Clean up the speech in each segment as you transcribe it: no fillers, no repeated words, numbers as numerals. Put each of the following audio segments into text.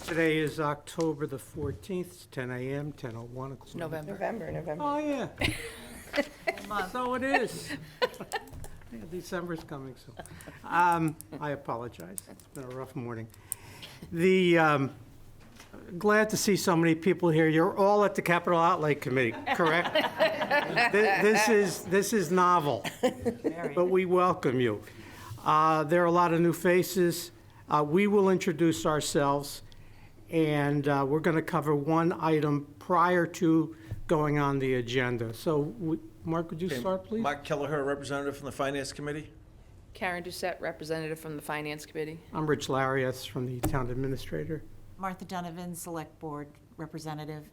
Today is October the 14th, it's 10 a.m., 10:01 o'clock. November. Oh, yeah. So it is. Yeah, December's coming soon. I apologize. It's been a rough morning. Glad to see so many people here. You're all at the Capital Outlay Committee, correct? This is novel, but we welcome you. There are a lot of new faces. We will introduce ourselves, and we're going to cover one item prior to going on the agenda. So, Mark, would you start, please? Mark Kelleher, representative from the Finance Committee. Karen Doucette, representative from the Finance Committee. I'm Rich Larias from the Town Administrator. Martha Donovan, Select Board Representative.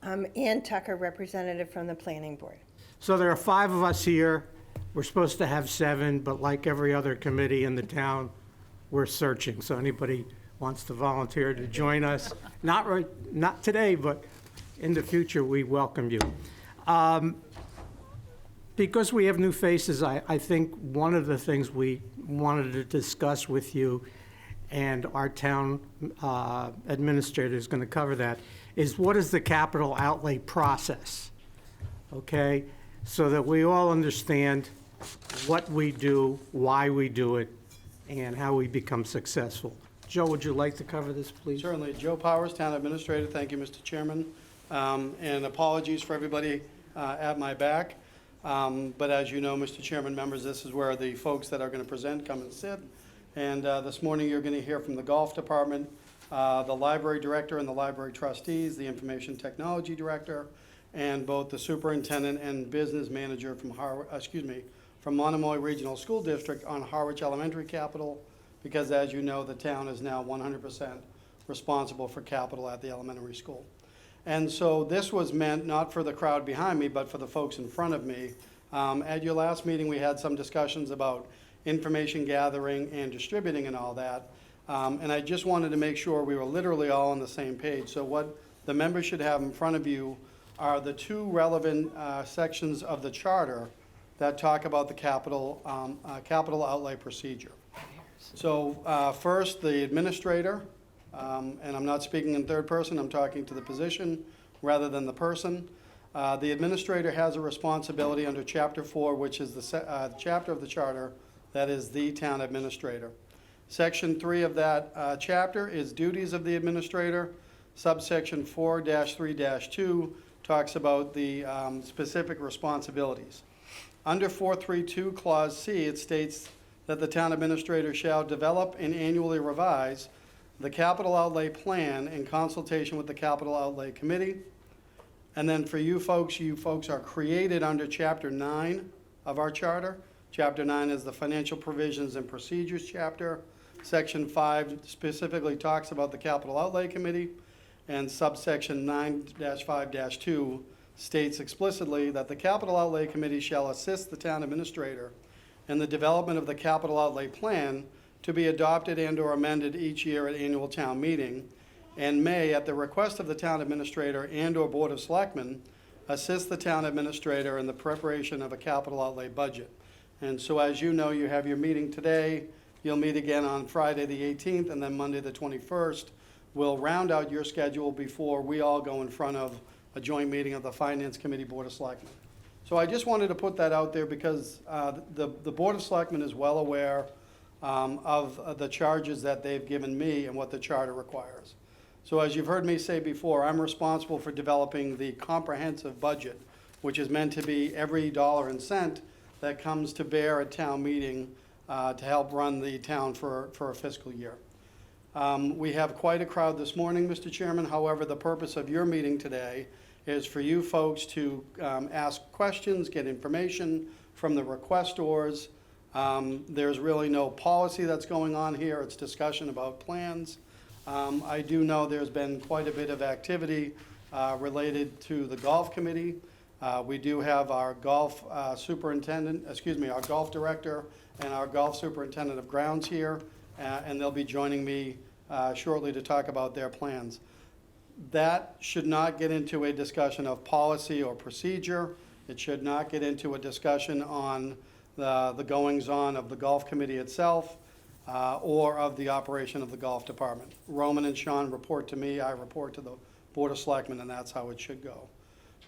Ann Tucker, representative from the Planning Board. So there are 5 of us here. We're supposed to have 7, but like every other committee in the town, we're searching. So anybody wants to volunteer to join us, not today, but in the future, we welcome you. Because we have new faces, I think one of the things we wanted to discuss with you, and our town administrator is going to cover that, is what is the capital outlay process, okay? So that we all understand what we do, why we do it, and how we become successful. Joe, would you like to cover this, please? Certainly. Joe Powers, Town Administrator. Thank you, Mr. Chairman. And apologies for everybody at my back. But as you know, Mr. Chairman, members, this is where the folks that are going to present come and sit. And this morning, you're going to hear from the Golf Department, the Library Director and the Library Trustees, the Information Technology Director, and both the Superintendent and Business Manager from Monomoy Regional School District on Harwich Elementary Capital, because as you know, the town is now 100% responsible for capital at the elementary school. And so this was meant not for the crowd behind me, but for the folks in front of me. At your last meeting, we had some discussions about information gathering and distributing and all that. And I just wanted to make sure we were literally all on the same page. So what the members should have in front of you are the 2 relevant sections of the charter that talk about the capital outlay procedure. So first, the administrator, and I'm not speaking in third person, I'm talking to the position rather than the person. The administrator has a responsibility under Chapter 4, which is the chapter of the charter that is the town administrator. Section 3 of that chapter is duties of the administrator. Subsection 4-3-2 talks about the specific responsibilities. Under 432 Clause C, it states that the town administrator shall develop and annually revise the capital outlay plan in consultation with the capital outlay committee. And then for you folks are created under Chapter 9 of our charter. Chapter 9 is the financial provisions and procedures chapter. Section 5 specifically talks about the capital outlay committee, and subsection 9-5-2 states explicitly that the capital outlay committee shall assist the town administrator in the development of the capital outlay plan to be adopted and or amended each year at annual town meeting, and may, at the request of the town administrator and or board of selectmen, assist the town administrator in the preparation of a capital outlay budget. And so as you know, you have your meeting today. You'll meet again on Friday the 18th, and then Monday the 21st. We'll round out your schedule before we all go in front of a joint meeting of the Finance Committee Board of Selectmen. So I just wanted to put that out there because the Board of Selectmen is well aware of the charges that they've given me and what the charter requires. So as you've heard me say before, I'm responsible for developing the comprehensive budget, which is meant to be every dollar and cent that comes to bear at town meeting to help run the town for a fiscal year. We have quite a crowd this morning, Mr. Chairman. However, the purpose of your meeting today is for you folks to ask questions, get information from the requestors. There's really no policy that's going on here. It's discussion about plans. I do know there's been quite a bit of activity related to the golf committee. We do have our golf our golf director and our golf superintendent of grounds here, and they'll be joining me shortly to talk about their plans. That should not get into a discussion of policy or procedure. It should not get into a discussion on the goings-on of the golf committee itself. or of the operation of the golf department. Roman and Sean report to me, I report to the Board of Selectmen, and that's how it should go.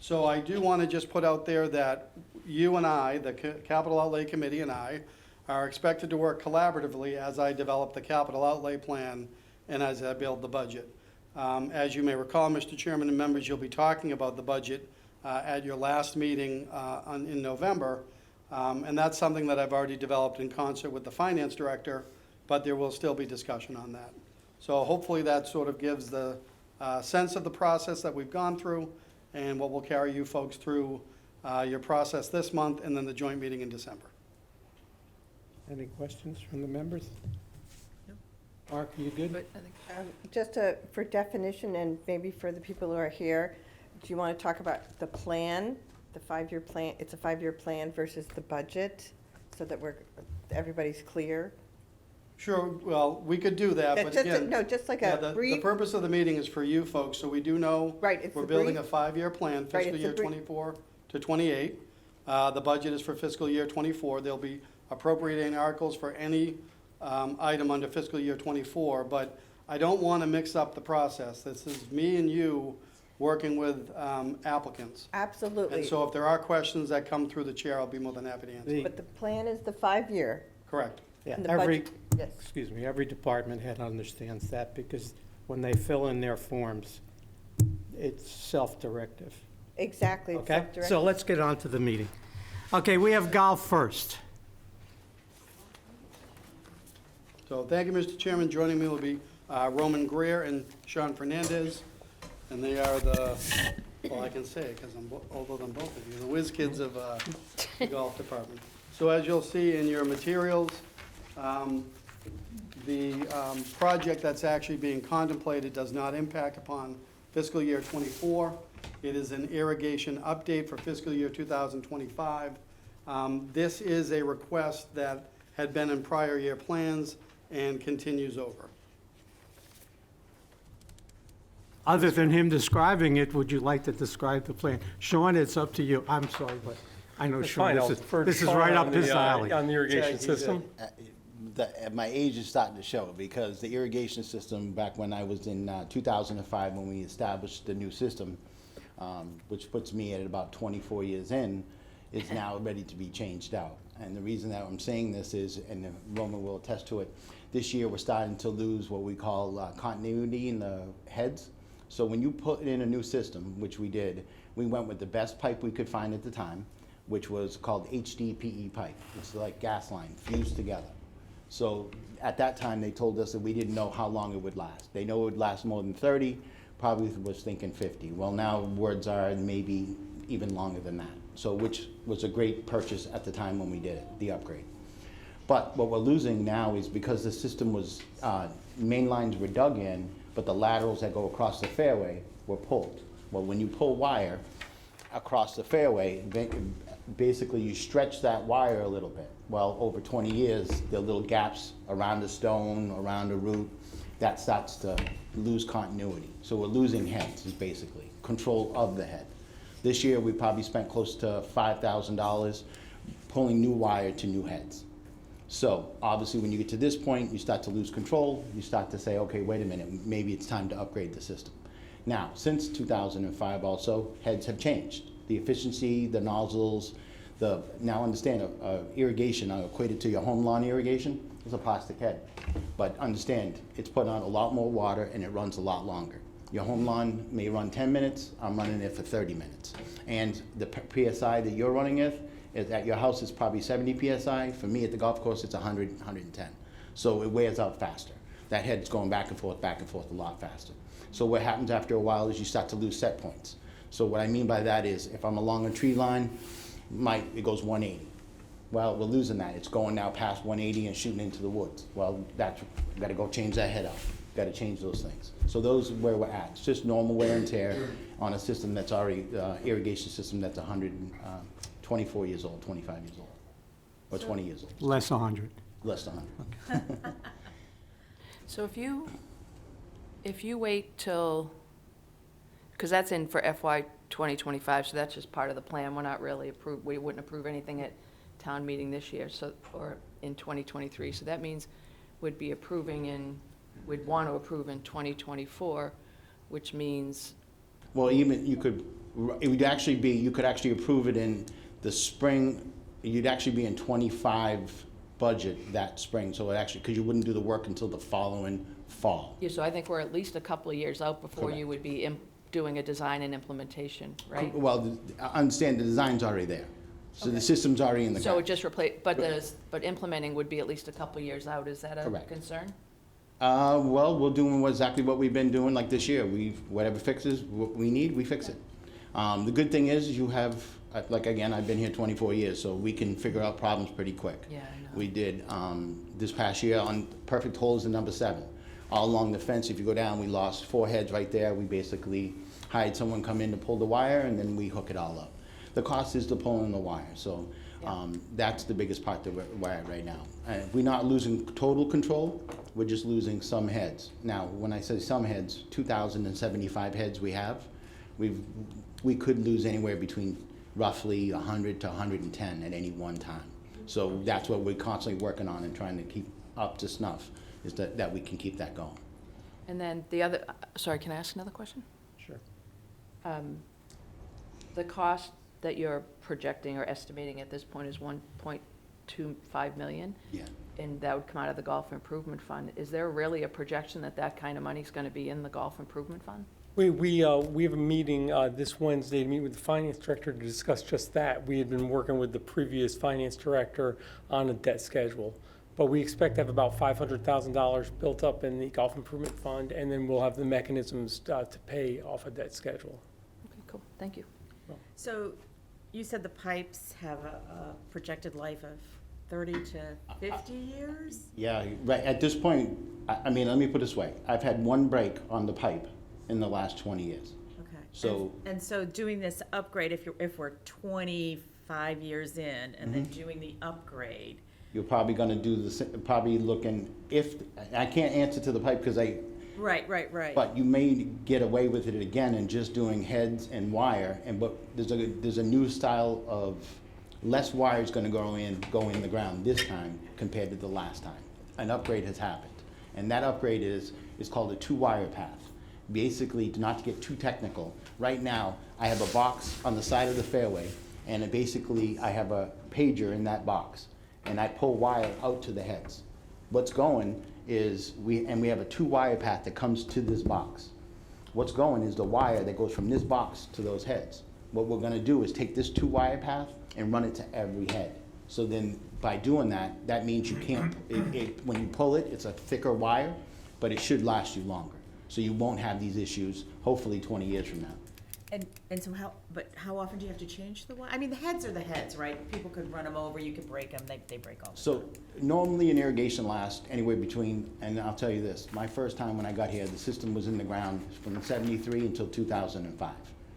So I do want to just put out there that you and I, the Capital Outlay Committee and I, are expected to work collaboratively as I develop the capital outlay plan and as I build the budget. As you may recall, Mr. Chairman and members, you'll be talking about the budget at your last meeting in November, and that's something that I've already developed in concert with the finance director, but there will still be discussion on that. So hopefully that sort of gives the sense of the process that we've gone through and what will carry you folks through your process this month and then the joint meeting in December. Any questions from the members? Mark, are you good? But I think Just for definition and maybe for the people who are here, do you want to talk about the plan, the 5-year plan? It's a 5-year plan versus the budget, so that everybody's clear? Sure, well, we could do that, but again. No, just like Yeah, a the brief. purpose of the meeting is for you folks, so we do know. Right, it's We're a building a brief. 5-year plan, Right, fiscal it's a year brief. 24 to 28. The budget is for fiscal year 24. There'll be appropriating articles for any item under fiscal year 24, but I don't want to mix up the process. This is me and you working with applicants. Absolutely. And so if there are questions that come through the chair, I'll be more than happy to answer. But the plan is the 5-year. Correct. Yeah, and the every, budget- Yes. excuse me, every department head understands that, because when they fill in their forms, it's self-directive. Exactly. it's Okay, self-directed. so let's get on to the meeting. Okay, we have golf first. So thank you, Mr. Chairman. Joining me will be Roman Greer and Sean Fernandez, and they are the, well, I can say, because I'm older than both of you, the whiz kids of the golf department. So as you'll see in your materials, the project that's actually being contemplated does not impact upon fiscal year '24. It is an irrigation update for fiscal year 2025. This is a request that had been in prior year plans and continues over. Other than him describing it, would you like to describe the plan? Sean, it's up to you. I'm sorry, but I know That's Sean, fine. I'll this defer to is Sean right on up his the, alley. On the irrigation Jack, he's system. My age is starting to show, because the irrigation system, back when I was in 2005, when we established the new system, which puts me at about 24 years in, is now ready to be changed out. And the reason that I'm saying this is, and Roman will attest to it, this year we're starting to lose what we call continuity in the heads. So when you put in a new system, which we did, we went with the best pipe we could find at the time, which was called HDPE pipe. It's like gas line fused together. So at that time, they told us that we didn't know how long it would last. They know it would last more than 30, probably was thinking 50. Well, now words are maybe even longer than that. So which was a great purchase at the time when we did it, the upgrade. But what we're losing now is because the system was, main lines were dug in, but the laterals that go across the fairway were pulled. Well, when you pull wire across the fairway, basically you stretch that wire a little bit. Well, over 20 years, there are little gaps around the stone, around the root, that starts to lose continuity. So we're losing heads, is basically control of the head. This year, we probably spent close to $5,000 pulling new wire to new heads. So obviously, when you get to this point, you start to lose control. You start to say, okay, wait a minute, maybe it's time to upgrade the system. Now, since 2005 also, heads have changed. The efficiency, the nozzles, now understand, irrigation, I equate it to your home lawn irrigation, is a plastic head. But understand, it's put on a lot more water and it runs a lot longer. Your home lawn may run 10 minutes, I'm running it for 30 minutes. And the PSI that you're running it, at your house it's probably 70 PSI. For me at the golf course, it's 100, 110. So it wears out faster. That head's going back and forth a lot faster. So what happens after a while is you start to lose set points. So what I mean by that is, if I'm along a tree line, it goes 180. Well, we're losing that. It's going now past 180 and shooting into the woods. Well, got to go change that head out. Got to change those things. So those are where we're at. It's just normal wear and tear on a system that's already, irrigation system that's 124 years old, 25 years old, or 20 years old. Less 100. Less than 100. So if you wait till, because that's in for FY 2025, so that's just part of the plan. We're not really we wouldn't approve anything at town meeting this year, so, or in 2023. So that means would be approving in, would want to approve in 2024, which means, Well, even you could, it would actually be, you could actually approve it in the spring, you'd actually be in 25 budget that spring, so it actually, because you wouldn't do the work until the following fall. yeah, so I think we're at least a couple of years out before you would be doing a design and implementation, right? Well, I understand the design's already there, so the system's already in the So it ground. just replace, but implementing would be at least a couple of years out, is that a Correct. concern? Well, we're doing exactly what we've been doing, like this year, whatever fixes what we need, we fix it. The good thing is you have, like, again, I've been here 24 years, so we can figure out problems pretty quick. Yeah, I know. We did, this past year on perfect holes in number 7. All along the fence, if you go down, we lost 4 heads right there. We basically hired someone come in to pull the wire, and then we hook it all up. The cost is to pull in the wire, so that's the biggest part that we're at right now. We're not losing total control, we're just losing some heads. Now, when I say some heads, 2,075 heads we have. We could lose anywhere between roughly 100 to 110 at any one time. So that's what we're constantly working on and trying to keep up to snuff, is that we can keep that going. And then the other, sorry, can I ask another question? Sure. The cost that you're projecting or estimating at this point is 1.25 million, Yeah. and that would come out of the Golf Improvement Fund. Is there really a projection that that kind of money is going to be in the Golf Improvement Fund? We have a meeting this Wednesday to meet with the finance director to discuss just that. We had been working with the previous finance director on a debt schedule. But we expect to have about $500,000 built up in the Golf Improvement Fund, and then we'll have the mechanisms to pay off a debt schedule. Okay, cool, thank you. So you said the pipes have a projected life of 30 to 50 years? Yeah, right, at this point, I mean, let me put it this way, I've had one break on the pipe in the last 20 years. Okay. So- And so doing this upgrade, if we're 25 years in and then doing the upgrade, You're probably gonna do probably looking, I can't answer to the pipe because right. but you may get away with it again and just doing heads and wire, but there's a new style of less wires gonna go in the ground this time compared to the last time. An upgrade has happened, and that upgrade is called a 2-wire path. Basically, not to get too technical, right now, I have a box on the side of the fairway, and I have a pager in that box, and I pull wire out to the heads. What's going is, we have a 2-wire path that comes to this box. What's going is the wire that goes from this box to those heads. What we're gonna do is take this 2-wire path and run it to every head. So then, by doing that, that means you can't, when you pull it, it's a thicker wire, but it should last you longer. So you won't have these issues, hopefully 20 years from now. and so how often do you have to change the wire? I mean, the heads are the heads, right? People could run them over, you could break them, they break all the time. So normally an irrigation lasts anywhere between, and I'll tell you this, my first time when I got here, the system was in the ground from 73 until 2005.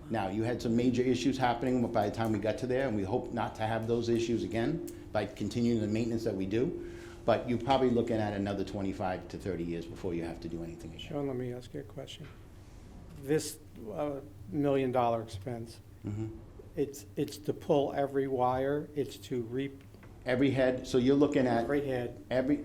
Now, you had some major issues happening by the time we got to there, and we hope not to have those issues again by continuing the maintenance that we do. But you're probably looking at another 25 to 30 years before you have to do anything again. Sean, let me ask you a question. This $1 million expense, it's to pull every wire, it's to reap Every head, so you're looking at every head.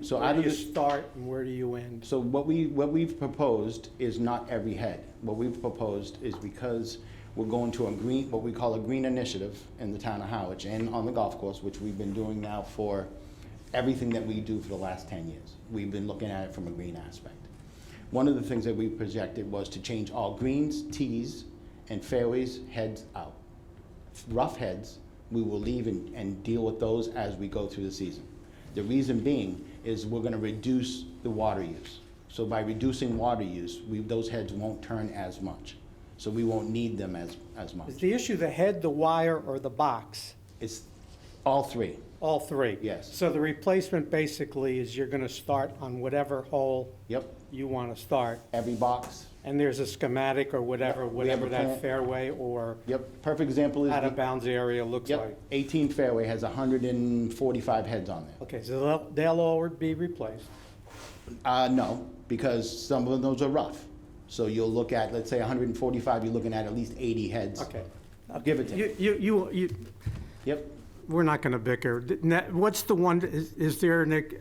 so Where out do of you this. start and where do you end? So what we've proposed is not every head. What we've proposed is, because we're going to what we call a green initiative in the town of Harwich and on the golf course, which we've been doing now for everything that we do for the last 10 years. We've been looking at it from a green aspect. One of the things that we projected was to change all greens, tees, and fairways heads out. Rough heads, we will leave and deal with those as we go through the season. The reason being is we're gonna reduce the water use. So by reducing water use, those heads won't turn as much. So we won't need them as much. Is the issue the head, the wire, or the box? It's all three. All three? Yes. So the replacement basically is you're gonna start on whatever hole Yep, you wanna start, every box. and there's a schematic or whatever, Yeah, we have a whatever that plan. fairway or Yep, perfect example is. out of bounds area looks Yep, like. 18 fairway has 145 heads on there. Okay, so they'll all be replaced. No, because some of those are rough. So you'll look at, let's say 145, you're looking at least 80 heads. Okay. Give it to you. You, Yep. we're not gonna bicker. What's the one, is there, Nick,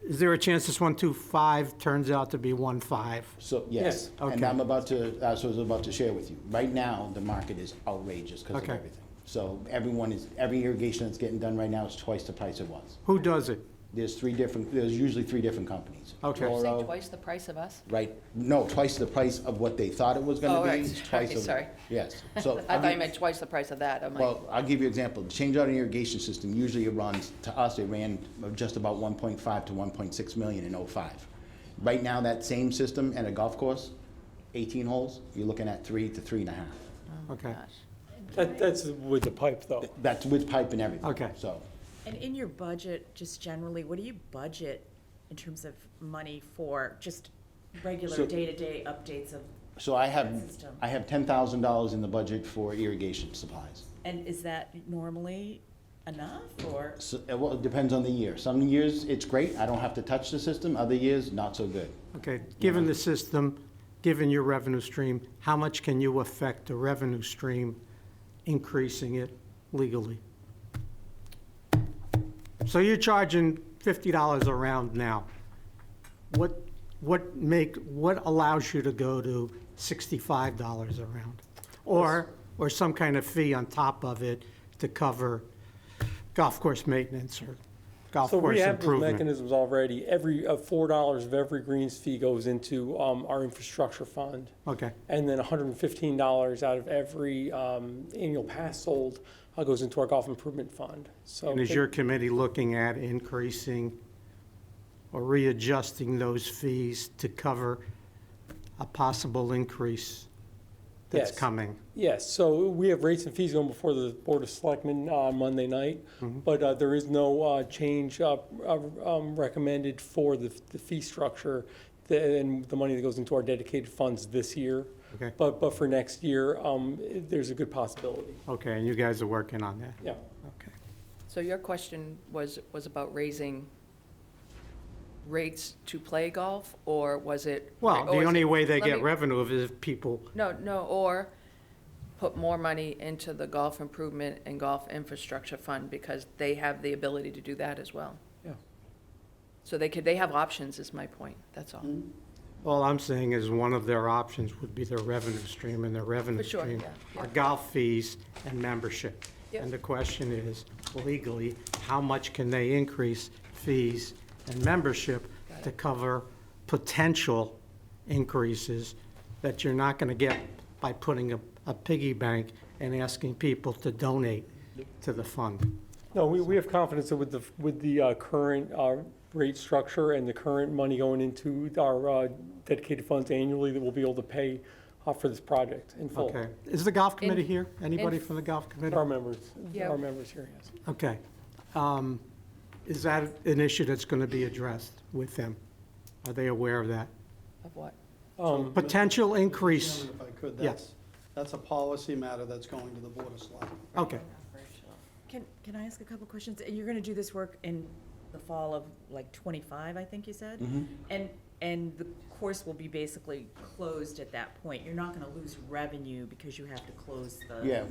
is there a chance this 125 turns out to be 15? So, yes, Yes. and Okay. I'm about to, that's what I was about to share with you. Right now, the market is outrageous because of Okay. everything. So every irrigation that's getting done right now is twice the price it was. Who does it? There's usually three different companies. Okay. Did you say Toro, twice the price of us? Right, no, twice the price of what they thought it was Oh, gonna right. be. Sorry, Twice of sorry. Yes, so. I thought you meant twice the price of that. I'm like, Well, I'll give you an example. The change out in irrigation system, usually it runs, to us, it ran just about 1.5 to 1.6 million in '05. Right now, that same system at a golf course, 18 holes, you're looking at 3 to 3.5. Okay. gosh. That's with the pipe, though. That's with pipe and everything. Okay. So, And in your budget, just generally, what do you budget in terms of money for just regular So- day-to-day updates of, so I have, System. I have $10,000 in the budget for irrigation supplies. and is that normally enough, or? So, well, it depends on the year. Some years, it's great, I don't have to touch the system. Other years, not so good. Okay, given the system, given your revenue stream, how much can you affect the revenue stream increasing it legally? So you're charging $50 a round now. What allows you to go to $65 a round? Or some kind of fee on top of it to cover golf course maintenance or golf So we course have these improvement? mechanisms already. Every, $4 of every greens fee goes into our infrastructure fund. Okay, And then $115 out of every annual pass sold goes into our golf improvement fund. So and is your committee looking at increasing or readjusting those fees to cover a possible increase that's Yes. coming? Yes, so we have rates and fees going before the Board of Selectmen on Monday night, but there is no change recommended for the fee structure and the money that goes into our dedicated funds this year. Okay, But for next year, there's a good possibility. okay, and you guys are working on that? Yeah. Okay. So your question was about raising rates to play golf, or was it? Well, or the is only it- way they let get me- revenue is if people, No, or put more money into the golf improvement and golf infrastructure fund, because they have the ability to do that as well. Yeah. So they have options, is my point, that's all. all I'm saying is one of their options would be their revenue stream, and their revenue For sure, stream yeah, are yeah. golf fees and membership. Yep. And the question is, legally, how much can they increase fees and membership Got to it. cover potential increases that you're not gonna get by putting a piggy bank and asking people to donate to the fund? No, we have confidence that with the current rate structure and the current money going into our dedicated funds annually, that we'll be able to pay for this project in full. Okay. Is the golf committee In- here? Anybody in- from the golf committee? Our members Yeah. here, yes. Okay. Is that an issue that's going to be addressed with them? Are they aware of that? Of what? Potential increase, Chairman, if I could, Yeah. that's a policy matter that's going to the Board of Selectmen. okay. Can I ask a couple questions? You're gonna do this work in the fall of like '25, I think you said? And the course will be basically closed at that point. You're not gonna lose revenue because you have to close the. Yeah,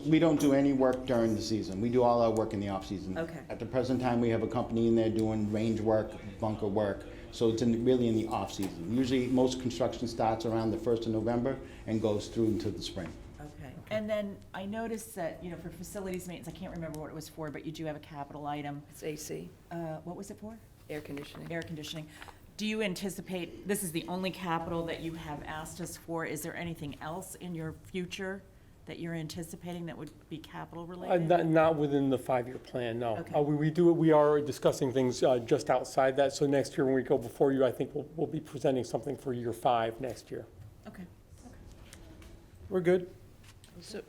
we don't do any work during the season. We do all our work in the off-season. Okay. At the present time, we have a company in there doing range work, bunker work, so it's really in the off-season. Usually, most construction starts around the 1st of November and goes through into the spring. Okay, and then I noticed that, for facilities maintenance, I can't remember what it was for, but you do have a capital item. It's AC, What was it for? air conditioning. Air conditioning. Do you anticipate, this is the only capital that you have asked us for, is there anything else in your future that you're anticipating that would be capital related? Not within the 5-year plan, no. Okay. We are discussing things just outside that, so next year when we go before you, I think we'll be presenting something for year 5 next year. Okay. We're good? So,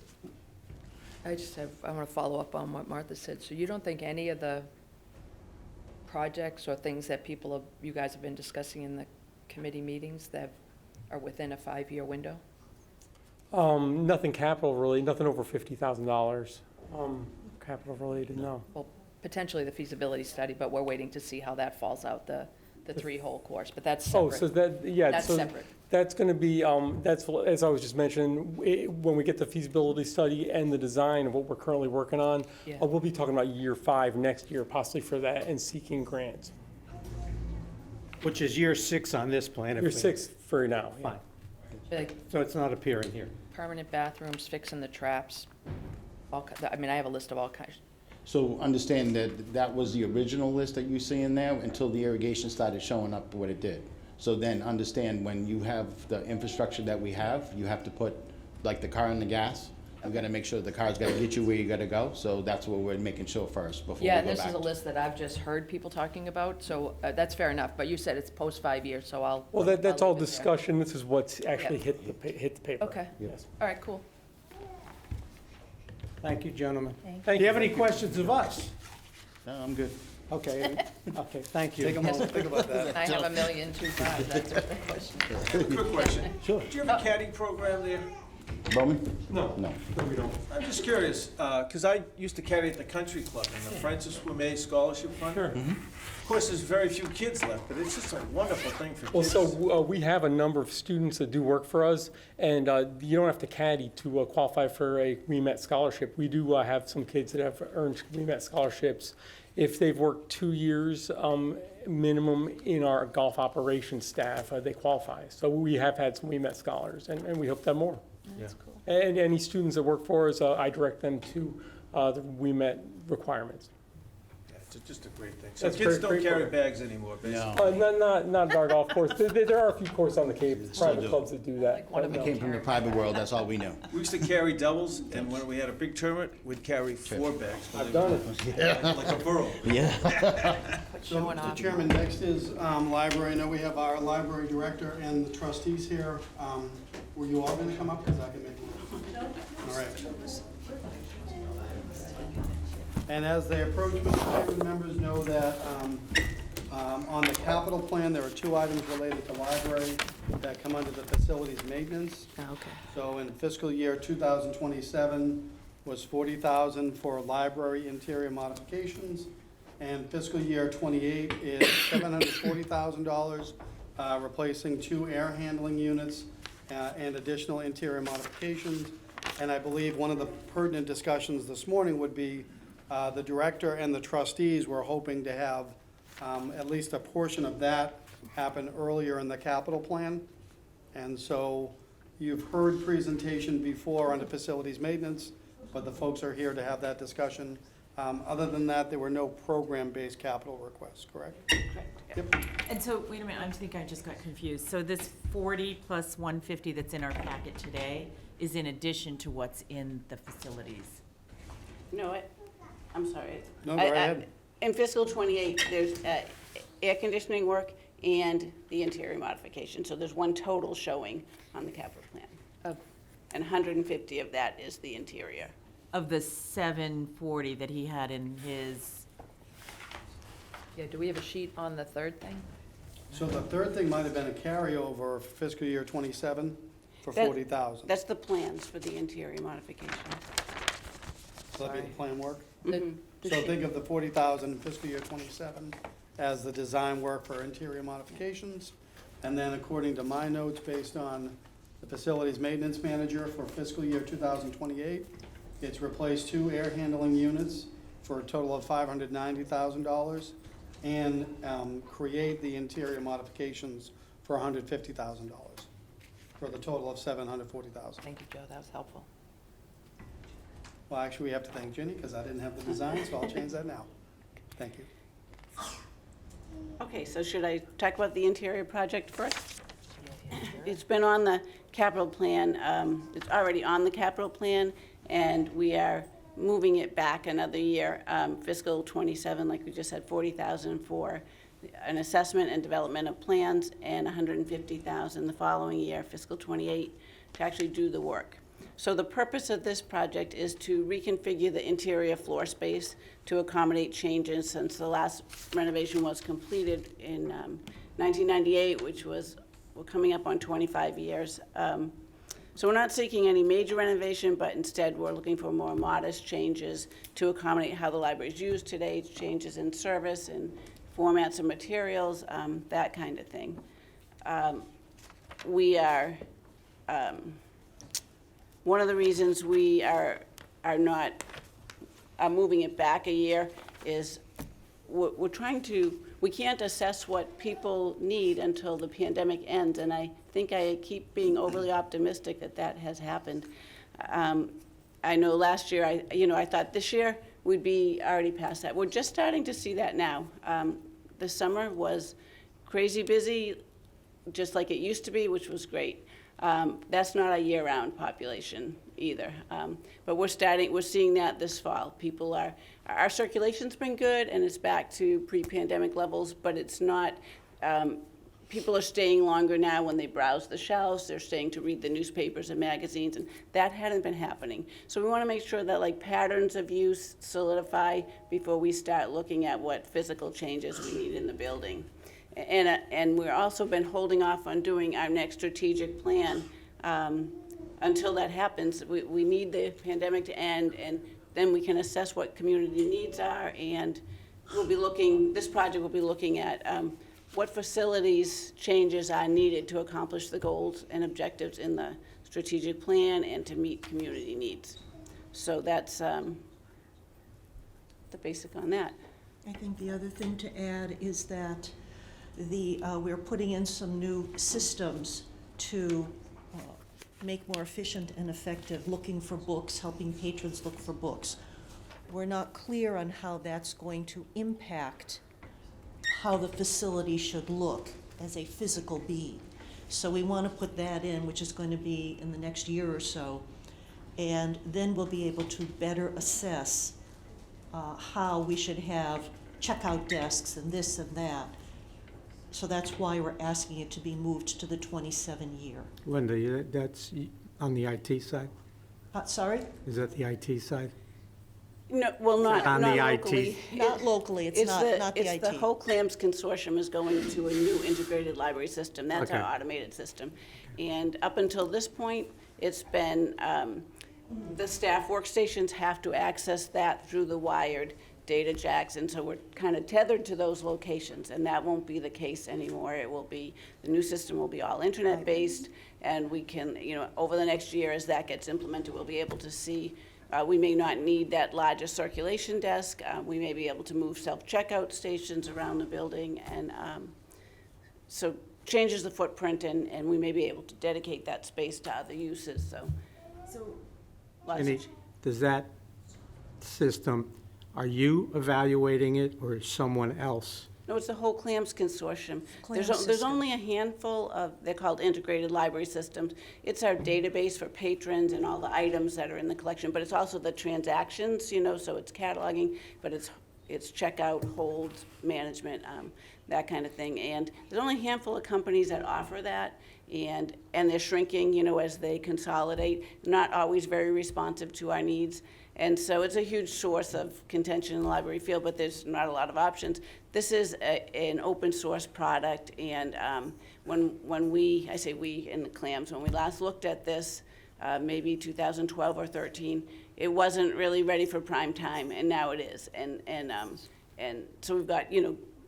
I want to follow up on what Martha said. So you don't think any of the projects or things that you guys have been discussing in the committee meetings that are within a 5-year window? Nothing capital really, nothing over $50,000, capital related, no. Well, potentially the feasibility study, but we're waiting to see how that falls out, the 3-hole course, but that's Oh, separate. so yeah. That's so separate. That's gonna be, that's, as I was just mentioning, when we get the feasibility study and the design of what we're currently working on, Yeah. we'll be talking about year 5 next year, possibly for that, and seeking grants. Which is year 6 on this plan. if You're we- 6 for now. yeah. Fine. Like So it's not appearing here. permanent bathrooms, fixing the traps, I mean, I have a list of all kinds. So understand that that was the original list that you see in there until the irrigation started showing up what it did. So then understand when you have the infrastructure that we have, you have to put, like the car and the gas, you gotta make sure the car's gotta get you where you gotta go. So that's what we're making sure first before we Yeah, go and this back. is a list that I've just heard people talking about, so that's fair enough, but you said it's post 5 years, so I'll. Well, that's I'll all leave it there. discussion. This is what's actually Yeah. hit the paper. Okay, Yes. all right, cool. Thank you, gentlemen. Thank Do you have any questions of us? No, I'm good. Okay, okay, thank you. Take a moment, think about that. And I have 1,000,025, that's what the question is. Quick question. Sure. Do you have a caddy program there? Bowman? No, No. no, we don't. I'm just curious, because I used to caddy at the country club in the Francis Outlay Scholarship Fund. Sure. Of course, there's very few kids left, but it's just a wonderful thing for kids. Well, so we have a number of students that do work for us, and you don't have to caddy to qualify for a WeMet scholarship. We do have some kids that have earned WeMet scholarships. If they've worked 2 years minimum in our golf operations staff, they qualify. So we have had some WeMet scholars, and we hope to have more. That's cool. And any students that work for us, I direct them to the WeMet requirements. Yeah, it's just a great thing. So That's kids great- don't great carry program. bags anymore, basically. No. Not at our golf course. There are a few courses on the Cape, Still private do. clubs that do that. Like one of but I no. came from the private world, that's all we knew. We used to carry doubles, and when we had a big tournament, we'd carry 4 bags. I've done it. Like a burro. Yeah. Quit So, showing Mr. off. Chairman, next is library. I know we have our library director and the trustees here. Were you all going to come up? Because I can make one. All right. And as they approach, Mr. Chairman, members know that on the capital plan, there are 2 items related to library that come under the facilities maintenance. Oh, okay. So in fiscal year 2027 was $40,000 for library interior modifications, and fiscal year '28 is $740,000, replacing 2 air handling units and additional interior modifications. And I believe one of the pertinent discussions this morning would be the director and the trustees were hoping to have at least a portion of that happen earlier in the capital plan. And so you've heard presentation before under facilities maintenance, but the folks are here to have that discussion. Other than that, there were no program-based capital requests, correct? Yep. And so, wait a minute, I think I just got confused. So this 40 plus 150 that's in our packet today is in addition to what's in the facilities? No, I'm sorry. No, go right ahead. In fiscal '28, there's air conditioning work and the interior modification. So there's one total showing on the capital plan. Of- And 150 of that is the interior. Of the 740 that he had in his, Yeah, do we have a sheet on the third thing? So the third thing might have been a carryover for fiscal year '27 for That- 40,000. That's the plans for the interior modification. So that'd be the plan work? The- the So sheet- think of the 40,000 in fiscal year '27 as the design work for interior modifications. And then according to my notes, based on the facilities maintenance manager for fiscal year 2028, it's replaced 2 air handling units for a total of $590,000 and create the interior modifications for $150,000 for the total of $740,000. Thank you, Joe, that was helpful. Well, actually, we have to thank Ginny because I didn't have the design, so I'll change that now. Thank you. Okay, so should I talk about the interior project first? It's been on the capital plan, it's already on the capital plan, and we are moving it back another year, fiscal '27, like we just said, 40,000 for an assessment and development of plans, and 150,000 the following year, fiscal '28, to actually do the work. So the purpose of this project is to reconfigure the interior floor space to accommodate changes since the last renovation was completed in 1998, which was, we're coming up on 25 years. So we're not seeking any major renovation, but instead we're looking for more modest changes to accommodate how the library is used today, changes in service and formats of materials, that kind of thing. We are, one of the reasons we are moving it back a year is we're we can't assess what people need until the pandemic ends, and I think I keep being overly optimistic that that has happened. I know last year, I thought this year we'd be already past that. We're just starting to see that now. The summer was crazy busy, just like it used to be, which was great. That's not a year-round population either. But we're seeing that this fall. Our circulation's been good, and it's back to pre-pandemic levels, but it's not, people are staying longer now when they browse the shelves. They're staying to read the newspapers and magazines, and that hadn't been happening. So we want to make sure that like patterns of use solidify before we start looking at what physical changes we need in the building. And we've also been holding off on doing our next strategic plan until that happens. We need the pandemic to end, and then we can assess what community needs are, and this project will be looking at what facilities changes are needed to accomplish the goals and objectives in the strategic plan and to meet community needs. So that's the basic on that. I think the other thing to add is that we're putting in some new systems to make more efficient and effective looking for books, helping patrons look for books. We're not clear on how that's going to impact how the facility should look as a physical being. So we want to put that in, which is going to be in the next year or so, and then we'll be able to better assess how we should have checkout desks and this and that. So that's why we're asking it to be moved to the 27 year. Linda, that's on the IT side? Sorry? Is that the IT side? No, well, not On the locally. IT. Not locally, it's not the IT. It's the whole CLAMS consortium is going to a new integrated library system. That's our Okay. automated system. And up until this point, it's been, the staff workstations have to access that through the wired data jacks, and so we're kind of tethered to those locations, and that won't be the case anymore. The new system will be all internet-based, and we can, over the next year, as that gets implemented, we'll be able to see, we may not need that larger circulation desk. We may be able to move self-checkout stations around the building, and so changes the footprint, and we may be able to dedicate that space to other uses, so. Does that system, are you evaluating it or is someone else? No, it's the whole CLAMS consortium. CLAMS There's system. only a handful of, they're called integrated library systems. It's our database for patrons and all the items that are in the collection, but it's also the transactions, so it's cataloging, but it's checkout, holds, management, that kind of thing. And there's only a handful of companies that offer that, and they're shrinking, as they consolidate, not always very responsive to our needs. And so it's a huge source of contention in the library field, but there's not a lot of options. This is an open source product, and when we, I say we in the CLAMS, when we last looked at this, maybe 2012 or 13, it wasn't really ready for prime time, and now it is. And so we've got,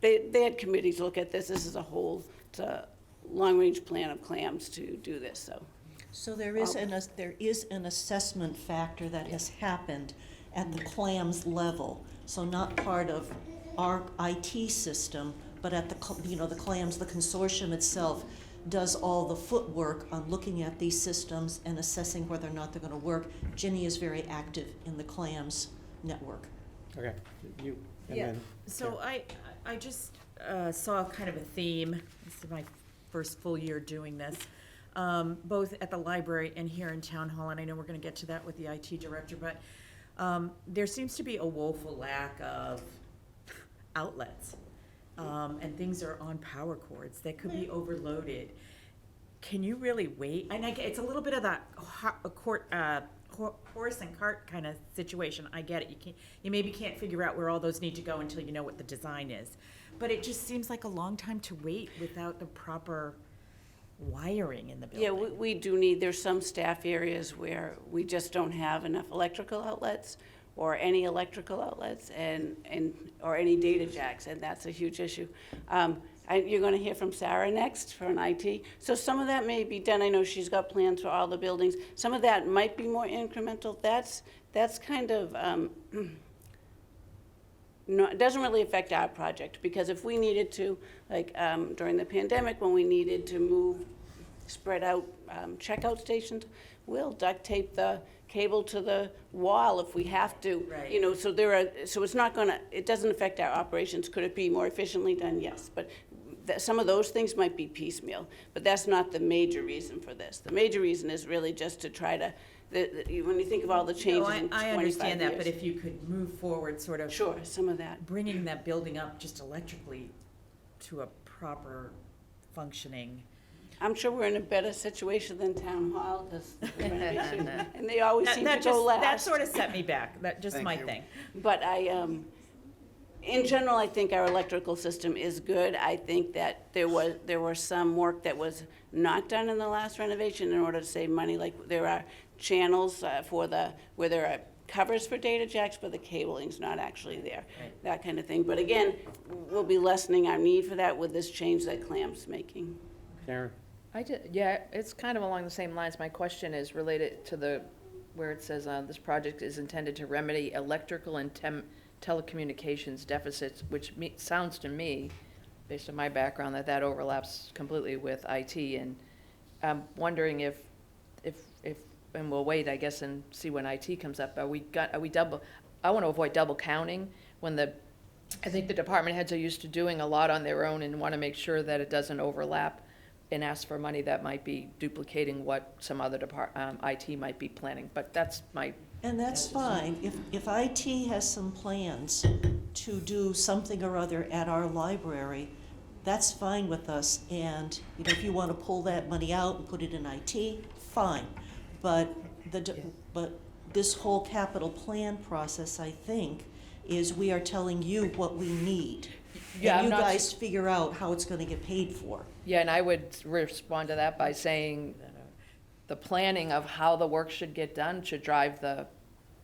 they had committees look at this. This is it's a long-range plan of CLAMS to do this, so. So there is an assessment factor that has happened at the CLAMS level. So not part of our IT system, but at the CLAMS, the consortium itself does all the footwork on looking at these systems and assessing whether or not they're going to work. Ginny is very active in the CLAMS network. Okay, you, and Yeah, then. so I just saw kind of a theme. This is my first full year doing this, both at the library and here in Town Hall, and I know we're going to get to that with the IT director, but there seems to be a woeful lack of outlets, and things are on power cords that could be overloaded. Can you really wait? And it's a little bit of that horse and cart kind of situation. I get it. You maybe can't figure out where all those need to go until you know what the design is. But it just seems like a long time to wait without the proper wiring in the building. Yeah, we do need, there's some staff areas where we just don't have enough electrical outlets or any electrical outlets or any data jacks, and that's a huge issue. You're going to hear from Sarah next for an IT. So some of that may be done. I know she's got plans for all the buildings. Some of that might be more incremental. That's kind of, no, it doesn't really affect our project, because if we needed to, like, during the pandemic, when we needed to spread out checkout stations, we'll duct tape the cable to the wall if we have to. Right. You know, so it's not gonna, it doesn't affect our operations. Could it be more efficiently done? Yes, but some of those things might be piecemeal, but that's not the major reason for this. The major reason is really just to try to, when you think of all the changes in 25 years. I understand that, but if you could move forward, sort of. Sure, some of that. Bringing that building up just electrically to a proper functioning. I'm sure we're in a better situation than Town Hall, because and they always seem to go last. That sort of set me back, that, just Thank my you. thing. But in general, I think our electrical system is good. I think that there was some work that was not done in the last renovation in order to save money. Like, there are channels where there are covers for data jacks, but the cabling's not actually there. Right. That kind of thing. But again, we'll be lessening our need for that with this change that Clam's making. Karen? Yeah, it's kind of along the same lines. My question is related to where it says, this project is intended to remedy electrical and telecommunications deficits, which sounds to me, based on my background, that overlaps completely with IT. And I'm wondering if, and we'll wait, I guess, and see when IT comes up. I want to avoid double counting when I think the department heads are used to doing a lot on their own and want to make sure that it doesn't overlap and ask for money that might be duplicating what some other IT might be planning. But that's my. And that's fine. If IT has some plans to do something or other at our library, that's fine with us. And, you know, if you want to pull that money out and put it in IT, fine. But this whole capital plan process, I think, is we are telling you what we need. Yeah, and you I'm not guys figure out how it's going to get paid for. Yeah, and I would respond to that by saying the planning of how the work should get done should drive the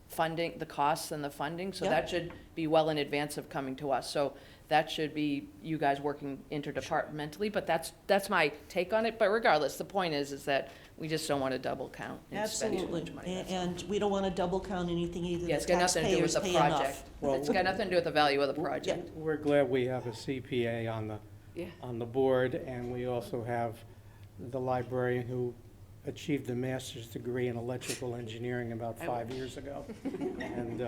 funding, the costs and the funding. So Yep. that should be well in advance of coming to us. So that should be you guys working interdepartmentally, but that's my take on it. But regardless, the point is that we just don't want to double count and spend too Absolutely. much money. That's all. And we don't want to double count anything either. Yeah, it's got nothing to do with the taxpayers pay enough. project. Well, It's got nothing to do with the value of the project. We're glad we have a CPA Yeah. on the board, and we also have the librarian who achieved a master's degree in electrical engineering about 5 years ago. And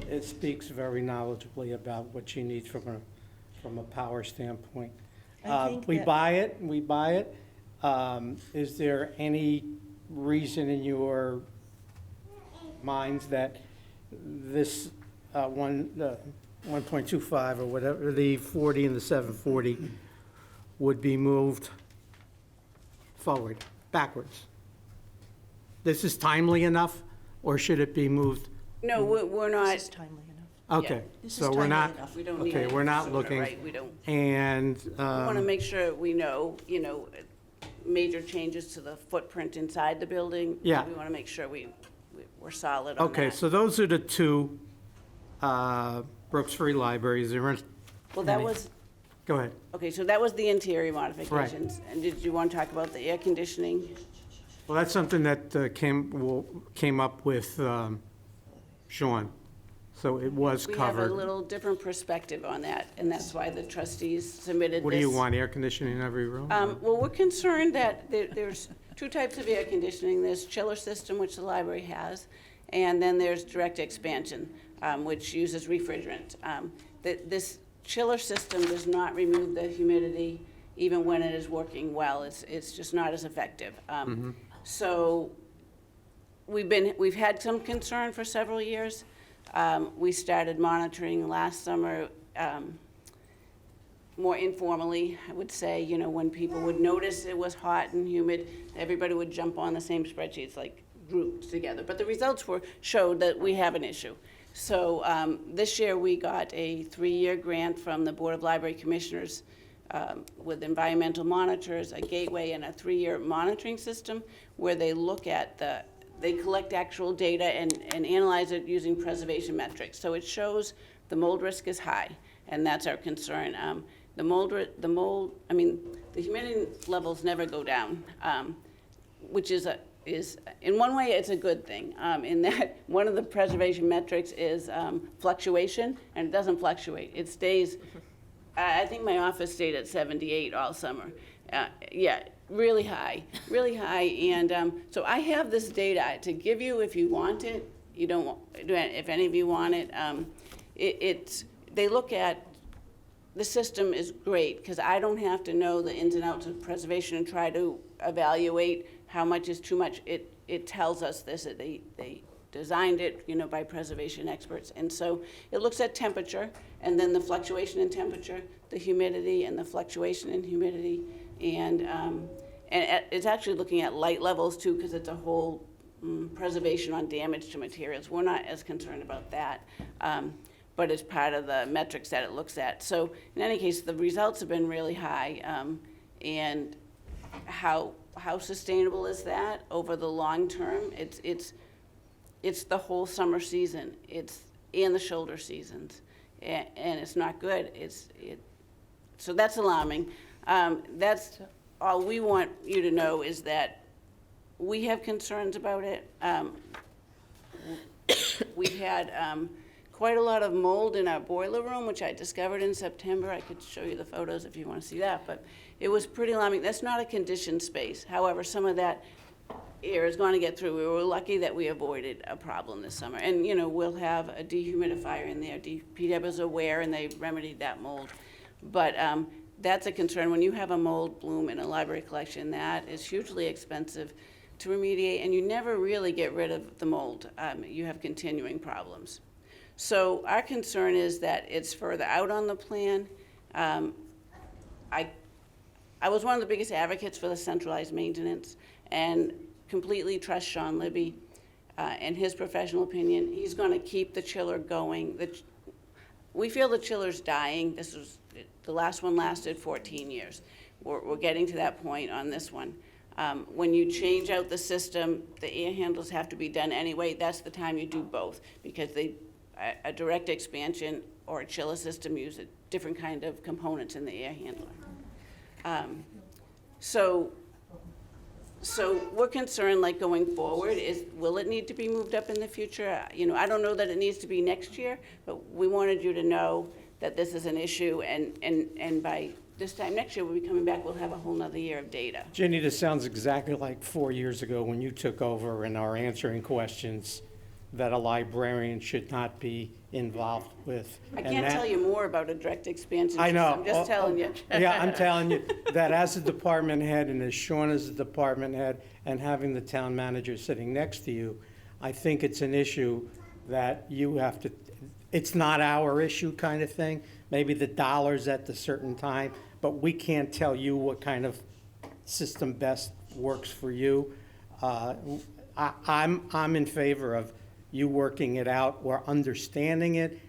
it speaks very knowledgeably about what she needs from a power standpoint. I think We that- buy it. Is there any reason in your minds that this 1.25 or whatever, the 40 and the 740 would be moved forward, backwards? This is timely enough, or should it be moved? No, we're This not, is timely enough. Okay, This is so we're timely not, enough. we don't need okay, it we're not sooner, looking, right, we don't. and, We want to make sure we know, major changes to the footprint inside the building. Yeah. We want to make sure we're solid on that. okay, so those are the two Brooks Free Libraries. Well, that was, Go ahead. okay, so that was the interior modifications. And did you want to talk about the air conditioning? Well, that's something that came up with Sean, so it was We have a covered. little different perspective on that, and that's why the trustees submitted this. What do you want, air conditioning in every room? Well, we're concerned that there's two types of air conditioning. There's chiller system, which the library has, and then there's direct expansion, which uses refrigerant. This chiller system does not remove the humidity even when it is working well. It's just not as effective. So we've had some concern for several years. We started monitoring last summer, more informally, I would say, when people would notice it was hot and humid, everybody would jump on the same spreadsheets, like grouped together. But the results showed that we have an issue. So this year we got a 3-year grant from the Board of Library Commissioners with environmental monitors, a gateway, and a 3-year monitoring system where they look at they collect actual data and analyze it using preservation metrics. So it shows the mold risk is high, and that's our concern. The humidity levels never go down, which is in one way, it's a good thing, in that one of the preservation metrics is fluctuation, and it doesn't fluctuate. It stays, I think my office stayed at 78 all summer. Yeah, really high, and so I have this data to give you if you want it. You don't, if any of you want it. They look at, the system is great, because I don't have to know the ins and outs of preservation and try to evaluate how much is too much. It tells us this, that they designed it, by preservation experts. And so it looks at temperature, and then the fluctuation in temperature, the humidity, and the fluctuation in humidity. And it's actually looking at light levels too, because it's a whole preservation on damage to materials. We're not as concerned about that. But it's part of the metrics that it looks at. So in any case, the results have been really high. And how sustainable is that over the long term? It's the whole summer season. And the shoulder seasons, and it's not good. So that's alarming. That's all we want you to know, is that we have concerns about it. We've had quite a lot of mold in our boiler room, which I discovered in September. I could show you the photos if you want to see that, but it was pretty alarming. That's not a conditioned space. However, some of that air is going to get through. We were lucky that we avoided a problem this summer. And, we'll have a dehumidifier in there. DPW is aware, and they remedied that mold. But that's a concern. When you have a mold bloom in a library collection, that is hugely expensive to remediate, and you never really get rid of the mold. You have continuing problems. So our concern is that it's further out on the plan. I was one of the biggest advocates for the centralized maintenance, and completely trust Sean Libby and his professional opinion. He's going to keep the chiller going. We feel the chiller's dying. The last one lasted 14 years. We're getting to that point on this one. When you change out the system, the air handlers have to be done anyway. That's the time you do both, because a direct expansion or a chiller system use a different kind of components in the air handler. So we're concerned, like, going forward, will it need to be moved up in the future? I don't know that it needs to be next year, but we wanted you to know that this is an issue, and by this time next year, we'll be coming back, we'll have a whole nother year of data. Ginny, this sounds exactly like 4 years ago when you took over and are answering questions that a librarian should not be involved with. I can't tell you more about a direct expansion. I know. I'm just telling you. Yeah, I'm telling you that as a department head, and as Sean is a department head, and having the town manager sitting next to you, I think it's an issue that you have to, it's not our issue kind of thing. Maybe the dollars at the certain time, but we can't tell you what kind of system best works for you. I'm in favor of you working it out or understanding it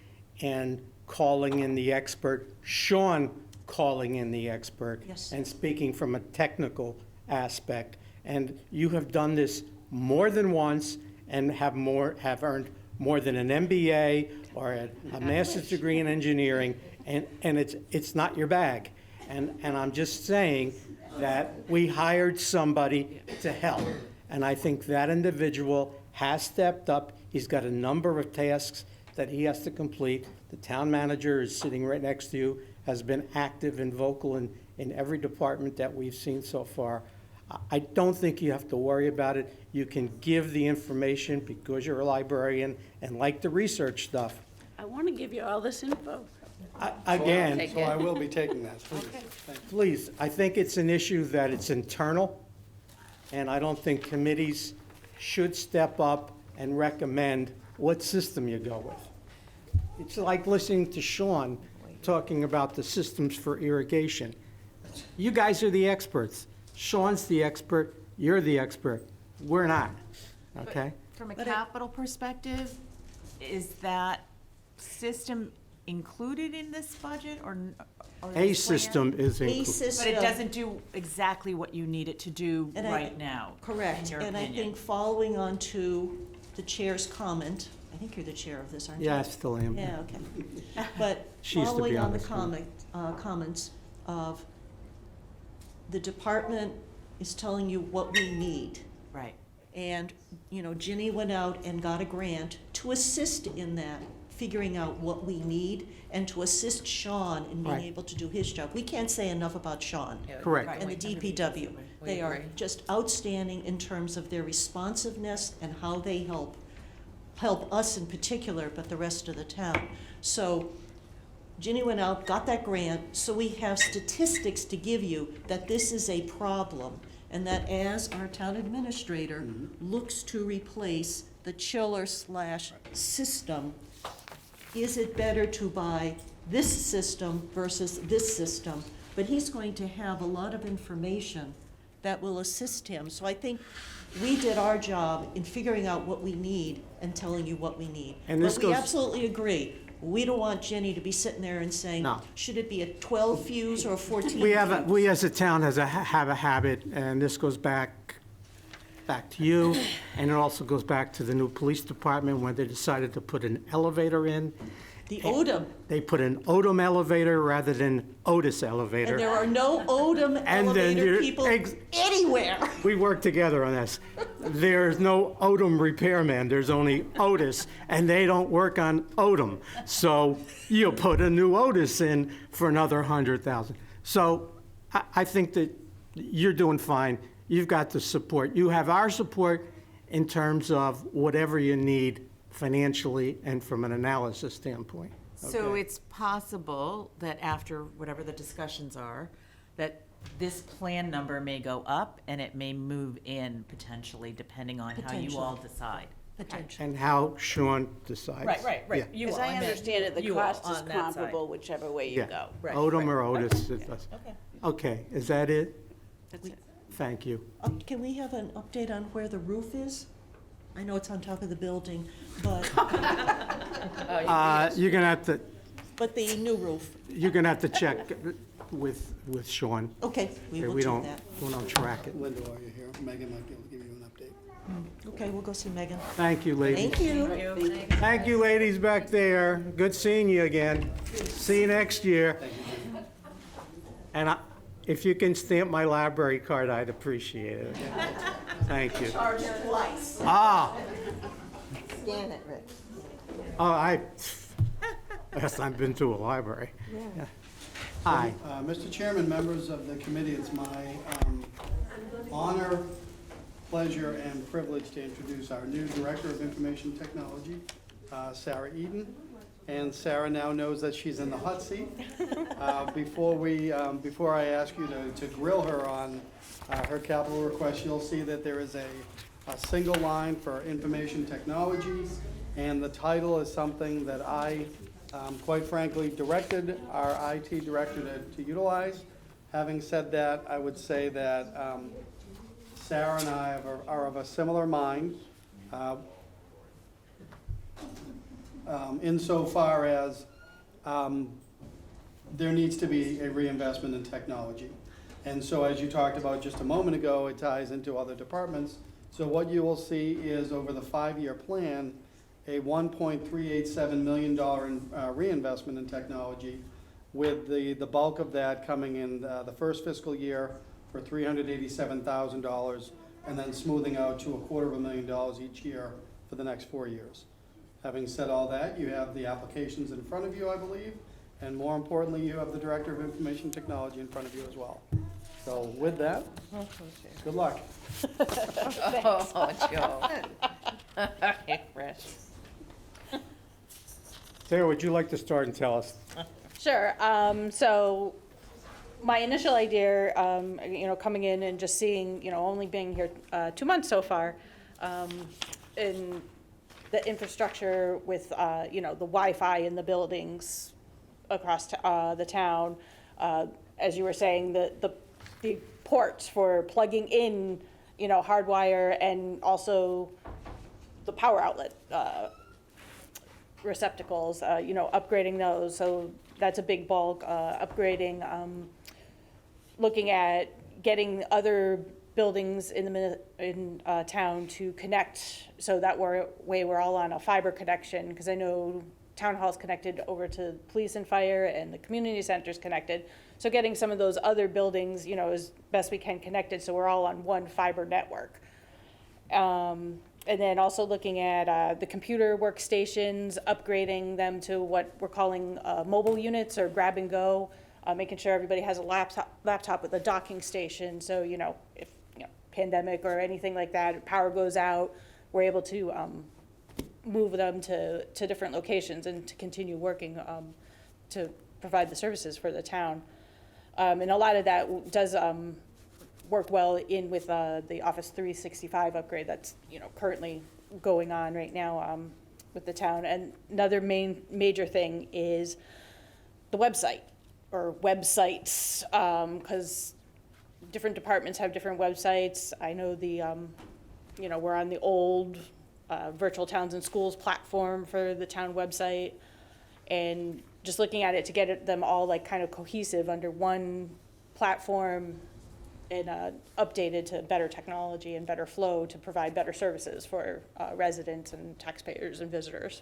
and calling in the expert, Sean calling in the expert. Yes. And speaking from a technical aspect. And you have done this more than once and have earned more than an MBA or a master's degree in engineering, and it's not your bag. And I'm just saying that we hired somebody to help. And I think that individual has stepped up. He's got a number of tasks that he has to complete. The town manager is sitting right next to you, has been active and vocal in every department that we've seen so far. I don't think you have to worry about it. You can give the information because you're a librarian and like the research stuff. I want to give you all this info. Again, So I will be taking that. please, I think it's an issue that it's internal, and I don't think committees should step up and recommend what system you go with. It's like listening to Sean talking about the systems for irrigation. You guys are the experts. Sean's the expert, you're the expert. We're not, okay? From a capital perspective, is that system included in this budget or A this plan? system is A included. system. But it doesn't do exactly what you need it to do And right now. Correct, in your and I opinion. think following on to the chair's comment, I think you're the chair of this, aren't you? Yeah, I still am. Yeah, okay. But She used to be following on on the this one. comments of, the department is telling you what we need. Right. And, you know, Ginny went out and got a grant to assist in that, figuring out what we need, and to assist Sean in being Right. able to do his job. We can't say enough about Sean Yeah, Correct. right. and the DPW. We They are agree. just outstanding in terms of their responsiveness and how they help us in particular, but the rest of the town. So Ginny went out, got that grant, so we have statistics to give you that this is a problem, and that as our town administrator looks to replace the chiller/system, is it better to buy this system versus this system? But he's going to have a lot of information that will assist him. So I think we did our job in figuring out what we need and telling you what we need. And this But we goes- absolutely agree. We don't want Jenny to be sitting there and saying, No. should it be a 12 fuse or a 14 We fuse? as a town have a habit, and this goes back to you, and it also goes back to the new police department when they decided to put an elevator in. The Odom, They put an Odom elevator rather than Otis elevator. and there are no Odom And then elevator you're people ex- anywhere. We work together on this. There's no Odom repairman, there's only Otis, and they don't work on Odom. So you put a new Otis in for another 100,000. So I think that you're doing fine. You've got the support. You have our support in terms of whatever you need financially and from an analysis standpoint. So Okay. it's possible that after whatever the discussions are, that this plan number may go up and it may move in potentially, depending on how you all decide. Potential. And how Sean decides. Yeah. You As all, I meant understand it, the you all cost is on that side. comparable whichever way you Yeah. go. Right, Odom or right. Otis. it does. Okay. Okay, is that it? That's it. Thank you. Can we have an update on where the roof is? I know it's on top of the building, but, You're gonna have to, the new roof. check with Sean. Okay, we Okay, will we do don't, that. we don't track it. Linda, while you're here, Megan might be able to give you an update. Okay, we'll go see Megan. Thank you, ladies. Thank you. Thank you, ladies back there. Good seeing you again. See you next year. And if you can stamp my library card, I'd appreciate it. Thank you. Ah, Scan it, Rick. oh, yes, I've been to a library. Yeah. Hi. Mr. Chairman, members of the committee, it's my honor, pleasure, and privilege to introduce our new Director of Information Technology, Sarah Eden. And Sarah now knows that she's in the hot seat. Before I ask you to grill her on her capital request, you'll see that there is a single line for information technology, and the title is something that I, quite frankly, directed our IT director to utilize. Having said that, I would say that Sarah and I are of a similar mind. Insofar as there needs to be a reinvestment in technology. And so as you talked about just a moment ago, it ties into other departments. So what you will see is over the 5-year plan, a $1.387 million reinvestment in technology, with the bulk of that coming in the first fiscal year for $387,000, and then smoothing out to $250,000 each year for the next 4 years. Having said all that, you have the applications in front of you, I believe, and more importantly, you have the Director of Information Technology in front of you as well. So with that, good luck. Oh, Joe. Chris. Sarah, would you like to start and tell us? Sure. So my initial idea, coming in and just seeing, only being here 2 months so far, in the infrastructure with, the Wi-Fi in the buildings across the town, as you were saying, the ports for plugging in, hardwire, and also the power outlet receptacles, upgrading those. So that's a big bulk. Upgrading, looking at getting other buildings in town to connect, so that way we're all on a fiber connection, because I know town hall's connected over to police and fire, and the community center's connected. So getting some of those other buildings, as best we can connected, so we're all on one fiber network. And then also looking at the computer workstations, upgrading them to what we're calling mobile units or grab and go, making sure everybody has a laptop with a docking station. So, if pandemic or anything like that, power goes out, we're able to move them to different locations and to continue working to provide the services for the town. And a lot of that does work well in with the Office 365 upgrade that's currently going on right now with the town. And another major thing is the website or websites, because different departments have different websites. I know we're on the old Virtual Towns and Schools platform for the town website, and just looking at it to get them all like kind of cohesive under one platform and updated to better technology and better flow to provide better services for residents and taxpayers and visitors.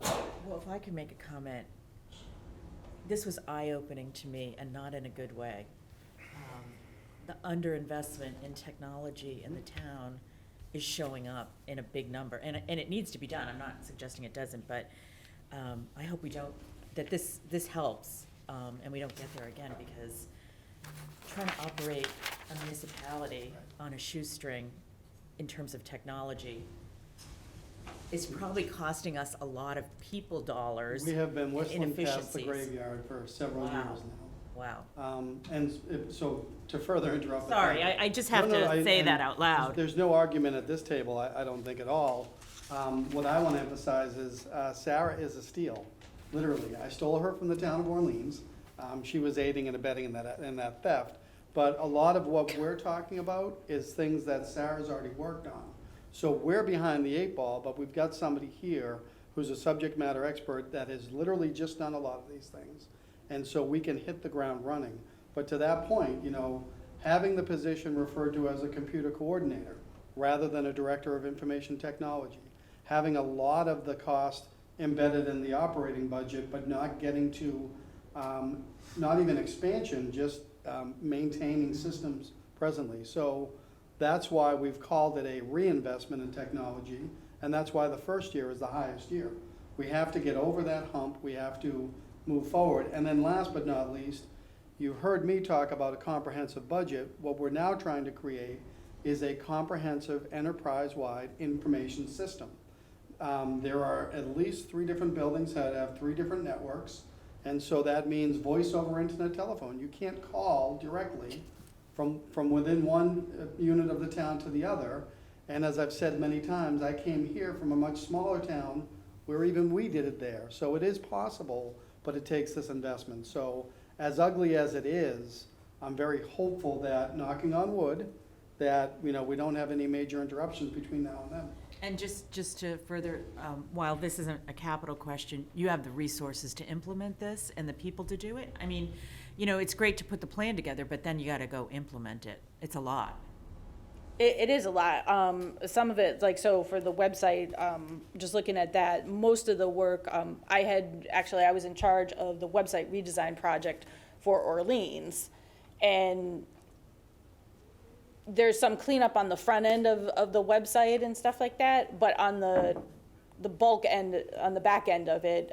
Well, if I could make a comment, this was eye-opening to me and not in a good way. The underinvestment in technology in the town is showing up in a big number, and it needs to be done. I'm not suggesting it doesn't, but I hope that this helps, and we don't get there again, because trying to operate a municipality on a shoestring in terms of technology is probably costing us a lot of people dollars. We have been whistling past the inefficiencies. graveyard for several Wow. years now. Wow. So to further interrupt. Sorry, I just have to say that out loud. There's no argument at this table, I don't think at all. What I want to emphasize is Sarah is a steal, literally. I stole her from the town of Orleans. She was aiding and abetting in that theft. But a lot of what we're talking about is things that Sarah's already worked on. So we're behind the 8 ball, but we've got somebody here who's a subject matter expert that has literally just done a lot of these things. And so we can hit the ground running. But to that point, having the position referred to as a computer coordinator rather than a director of information technology, having a lot of the cost embedded in the operating budget, but not getting to, not even expansion, just maintaining systems presently. So that's why we've called it a reinvestment in technology, and that's why the first year is the highest year. We have to get over that hump. We have to move forward. And then last but not least, you've heard me talk about a comprehensive budget. What we're now trying to create is a comprehensive enterprise-wide information system. There are at least 3 different buildings that have 3 different networks, and so that means voice over internet telephone. You can't call directly from within one unit of the town to the other. And as I've said many times, I came here from a much smaller town where even we did it there. So it is possible, but it takes this investment. So as ugly as it is, I'm very hopeful that, knocking on wood, that we don't have any major interruptions between now and then. And just to further, while this isn't a capital question, you have the resources to implement this and the people to do it? I mean, it's great to put the plan together, but then you gotta go implement it. It's a lot. It is a lot. Some of it, so for the website, just looking at that, most of the work, I was in charge of the website redesign project for Orleans. And there's some cleanup on the front end of the website and stuff like that, but on the bulk end, on the back end of it,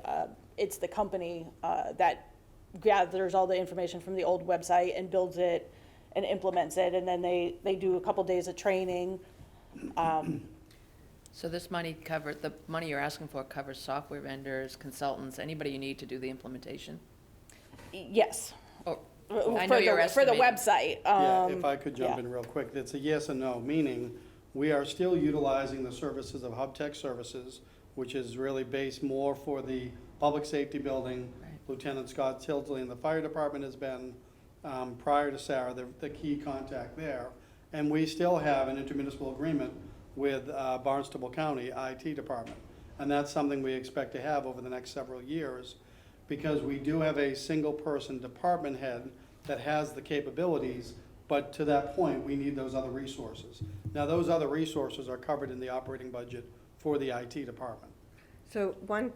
it's the company that gathers all the information from the old website and builds it and implements it, and then they do a couple days of training. So this the money you're asking for covers software vendors, consultants, anybody you need to do the implementation? Yes. Or, I know you're for the estimating. website. Yeah, if I could jump yeah. in real quick, it's a yes and no, meaning we are still utilizing the services of Hub Tech Services, which is really based more for the public safety building. Right. Lieutenant Scott Tilsley and the fire department has been, prior to Sarah, the key contact there. And we still have an intermunicipal agreement with Barnstable County IT department. And that's something we expect to have over the next several years, because we do have a single person department head that has the capabilities, but to that point, we need those other resources. Now, those other resources are covered in the operating budget for the IT department. So one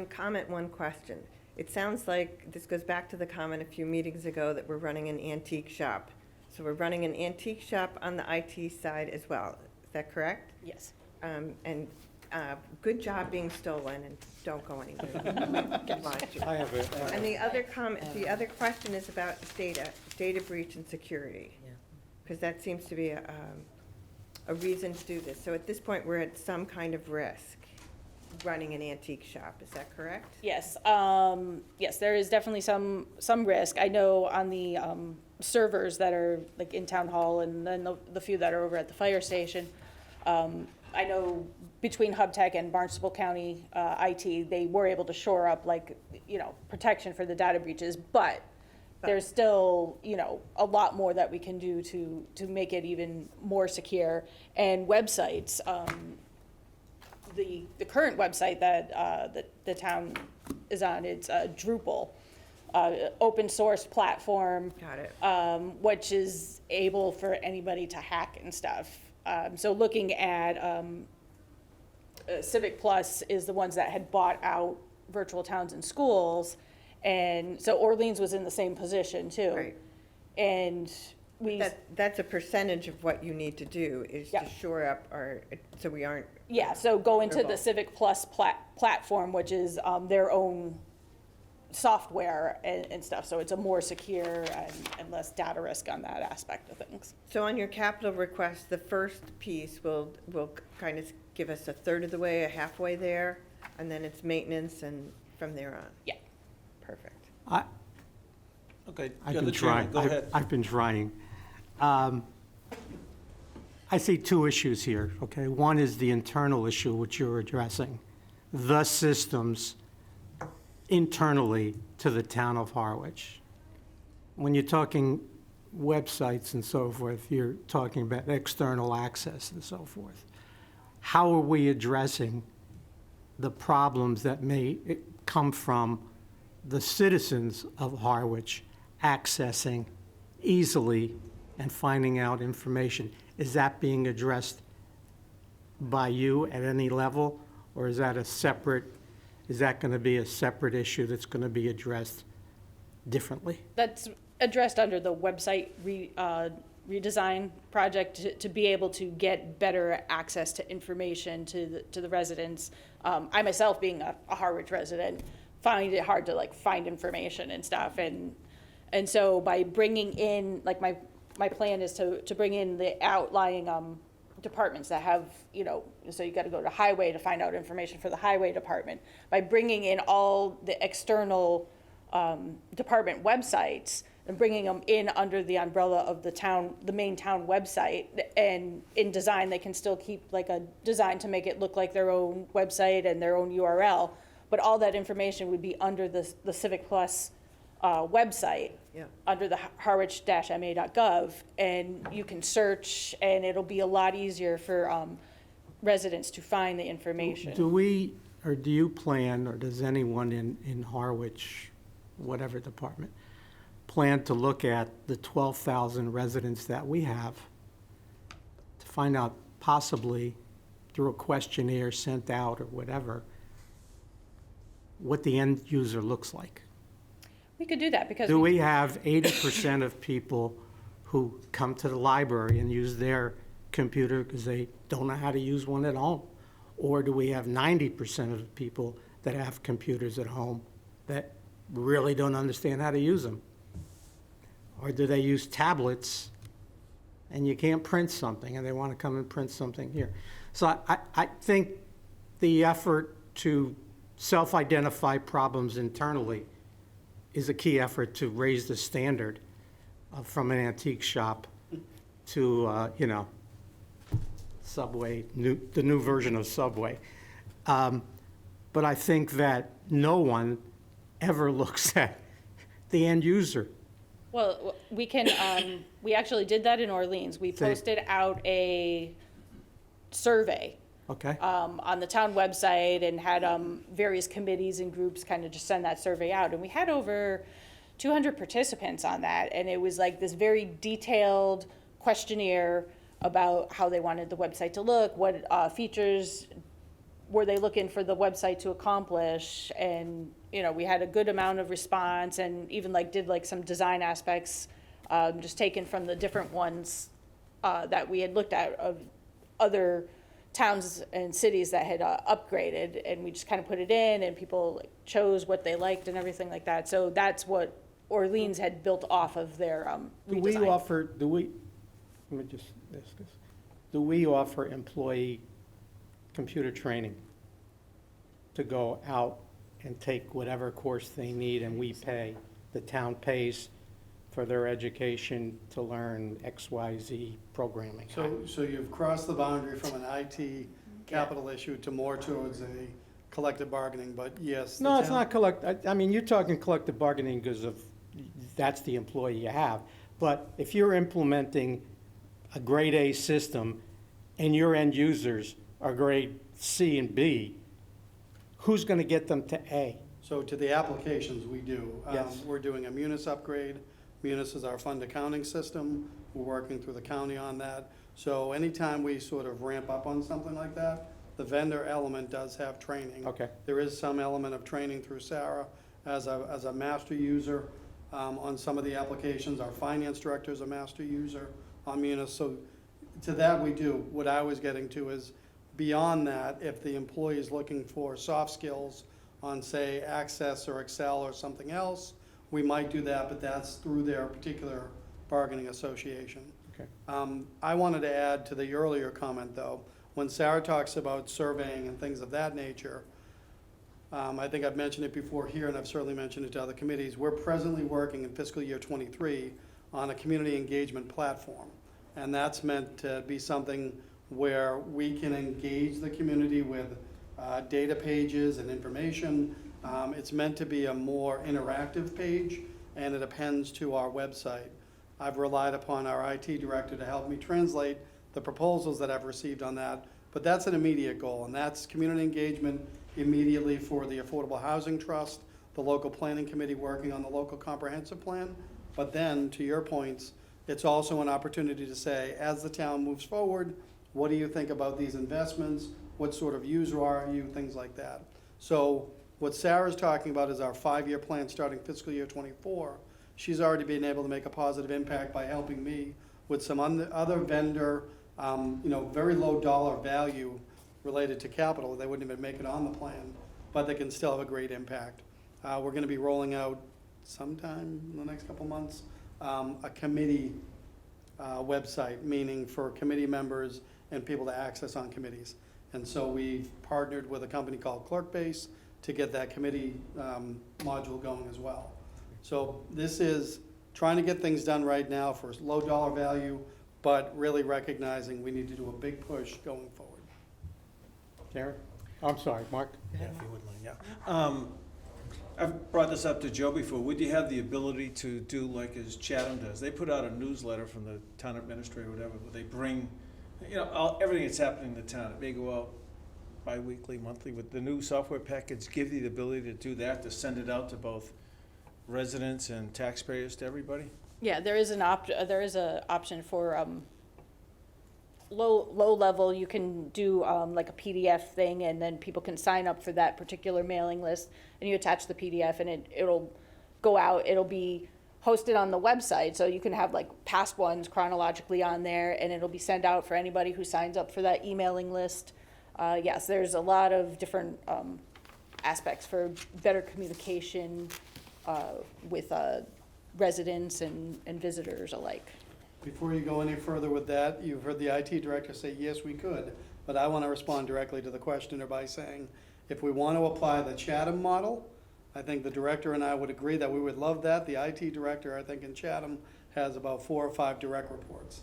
comment, one question. It sounds like, this goes back to the comment a few meetings ago that we're running an antique shop. So we're running an antique shop on the IT side as well. Is that correct? Yes. And good job being stolen, and don't go anywhere. Watch it. I have it. And the other the other question is about data breach and security. Because that seems to be a reason to do this. So at this point, we're at some kind of risk running an antique shop. Is that correct? Yes, yes, there is definitely some risk. I know on the servers that are like in Town Hall and then the few that are over at the fire station, I know between HubTech and Barnstable County IT, they were able to shore up like, protection for the data breaches, but there's still, a lot more that we can do to make it even more secure. And websites, the current website that the town is on, it's Drupal, open source platform. Got it. Which is able for anybody to hack and stuff. So looking at Civic Plus is the ones that had bought out virtual towns and schools. And so Orleans was in the same position too. Right. And That's a percentage of what you need to do, is to Yeah. shore up so we aren't. yeah, so go into the Wonderful. Civic Plus platform, which is their own software and stuff. So it's a more secure and less data risk on that aspect of things. So on your capital request, the first piece will kind of give us a third of the way, a halfway there, and then it's maintenance and from there on. Yeah. Perfect. Okay, I've you're been the chairman, trying. go ahead. I've been trying. I see two issues here, okay? One is the internal issue, which you're addressing, the systems internally to the town of Harwich. When you're talking websites and so forth, you're talking about external access and so forth. How are we addressing the problems that may come from the citizens of Harwich accessing easily and finding out information? Is that being addressed by you at any level, or is that going to be a separate issue that's going to be addressed differently? That's addressed under the website redesign project to be able to get better access to information to the residents. I myself, being a Harwich resident, find it hard to find information and stuff, and so by bringing in, my plan is to bring in the outlying departments that have, so you got to go to highway to find out information for the highway department. By bringing in all the external department websites and bringing them in under the umbrella of the main town website, and in design, they can still keep a design to make it look like their own website and their own URL, but all that information would be under the Civic Plus website. Yeah. Under the harwich-ma.gov, and you can search, and it'll be a lot easier for residents to find the information. Do you plan, or does anyone in Harwich, whatever department, plan to look at the 12,000 residents that we have to find out, possibly through a questionnaire sent out or whatever, what the end user looks like? We could do that because Do we have 80% of people who come to the library and use their computer because they don't know how to use one at home? Or do we have 90% of the people that have computers at home that really don't understand how to use them? Or do they use tablets and you can't print something and they want to come and print something here? So I think the effort to self-identify problems internally is a key effort to raise the standard from an antique shop to, Subway, the new version of Subway. But I think that no one ever looks at the end user. Well, we can, we actually did that in Orleans. We posted out a survey Okay? on the town website and had various committees and groups kind of just send that survey out. And we had over 200 participants on that. And it was this very detailed questionnaire about how they wanted the website to look, what features were they looking for the website to accomplish. And, we had a good amount of response, and even did some design aspects just taken from the different ones that we had looked at of other towns and cities that had upgraded, and we just kind of put it in, and people like, chose what they liked and everything like that. So that's what Orleans had built off of their Do we redesign. offer, let me just ask this. Do we offer employee computer training to go out and take whatever course they need and we pay? The town pays for their education to learn XYZ programming? So you've crossed the boundary from an IT capital issue to more towards a collective bargaining, but yes. the No, it's town- not I mean, you're talking collective bargaining because of, that's the employee you have. But if you're implementing a grade A system and your end users are grade C and B, who's going to get them to A? So to the applications, we do. Yes. We're doing a Munis upgrade. Munis is our fund accounting system. We're working through the county on that. So anytime we sort of ramp up on something like that, the vendor element does have training. Okay. There is some element of training through Sarah as a master user on some of the applications. Our finance director is a master user on Munis. So to that we do. What I was getting to is beyond that, if the employee is looking for soft skills on, say, Access or Excel or something else, we might do that, but that's through their particular bargaining association. Okay. I wanted to add to the earlier comment, though, when Sarah talks about surveying and things of that nature, I think I've mentioned it before here, and I've certainly mentioned it to other committees. We're presently working in fiscal year '23 on a community engagement platform, and that's meant to be something where we can engage the community with data pages and information. It's meant to be a more interactive page, and it appends to our website. I've relied upon our IT director to help me translate the proposals that I've received on that, but that's an immediate goal, and that's community engagement immediately for the Affordable Housing Trust, the local planning committee working on the local comprehensive plan. But then, to your points, it's also an opportunity to say, as the town moves forward, what do you think about these investments? What sort of user are you? Things like that. So what Sarah's talking about is our 5-year plan starting fiscal year '24. She's already been able to make a positive impact by helping me with some other vendor, very low dollar value related to capital. They wouldn't even make it on the plan, but they can still have a great impact. We're going to be rolling out sometime in the next couple months a committee website, meaning for committee members and people to access on committees. And so we've partnered with a company called Clerkbase to get that committee module going as well. So this is trying to get things done right now for low dollar value, but really recognizing we need to do a big push going forward. Karen? I'm sorry, Mark? Yeah, if you wouldn't mind, yeah. I've brought this up to Joe before. Would you have the ability to do like as Chatham does? They put out a newsletter from the town administrator or whatever, where they bring, everything that's happening in the town. It may go out bi-weekly, monthly. With the new software package, give you the ability to do that, to send it out to both residents and taxpayers, to everybody? Yeah, there is an option for low level. You can do like a PDF thing, and then people can sign up for that particular mailing list, and you attach the PDF, and it'll go out. It'll be hosted on the website, so you can have like past ones chronologically on there, and it'll be sent out for anybody who signs up for that emailing list. Yes, there's a lot of different aspects for better communication with residents and visitors alike. Before you go any further with that, you've heard the IT director say, yes, we could, but I want to respond directly to the questioner by saying, if we want to apply the Chatham model, I think the director and I would agree that we would love that. The IT director, I think in Chatham, has about 4 or 5 direct reports.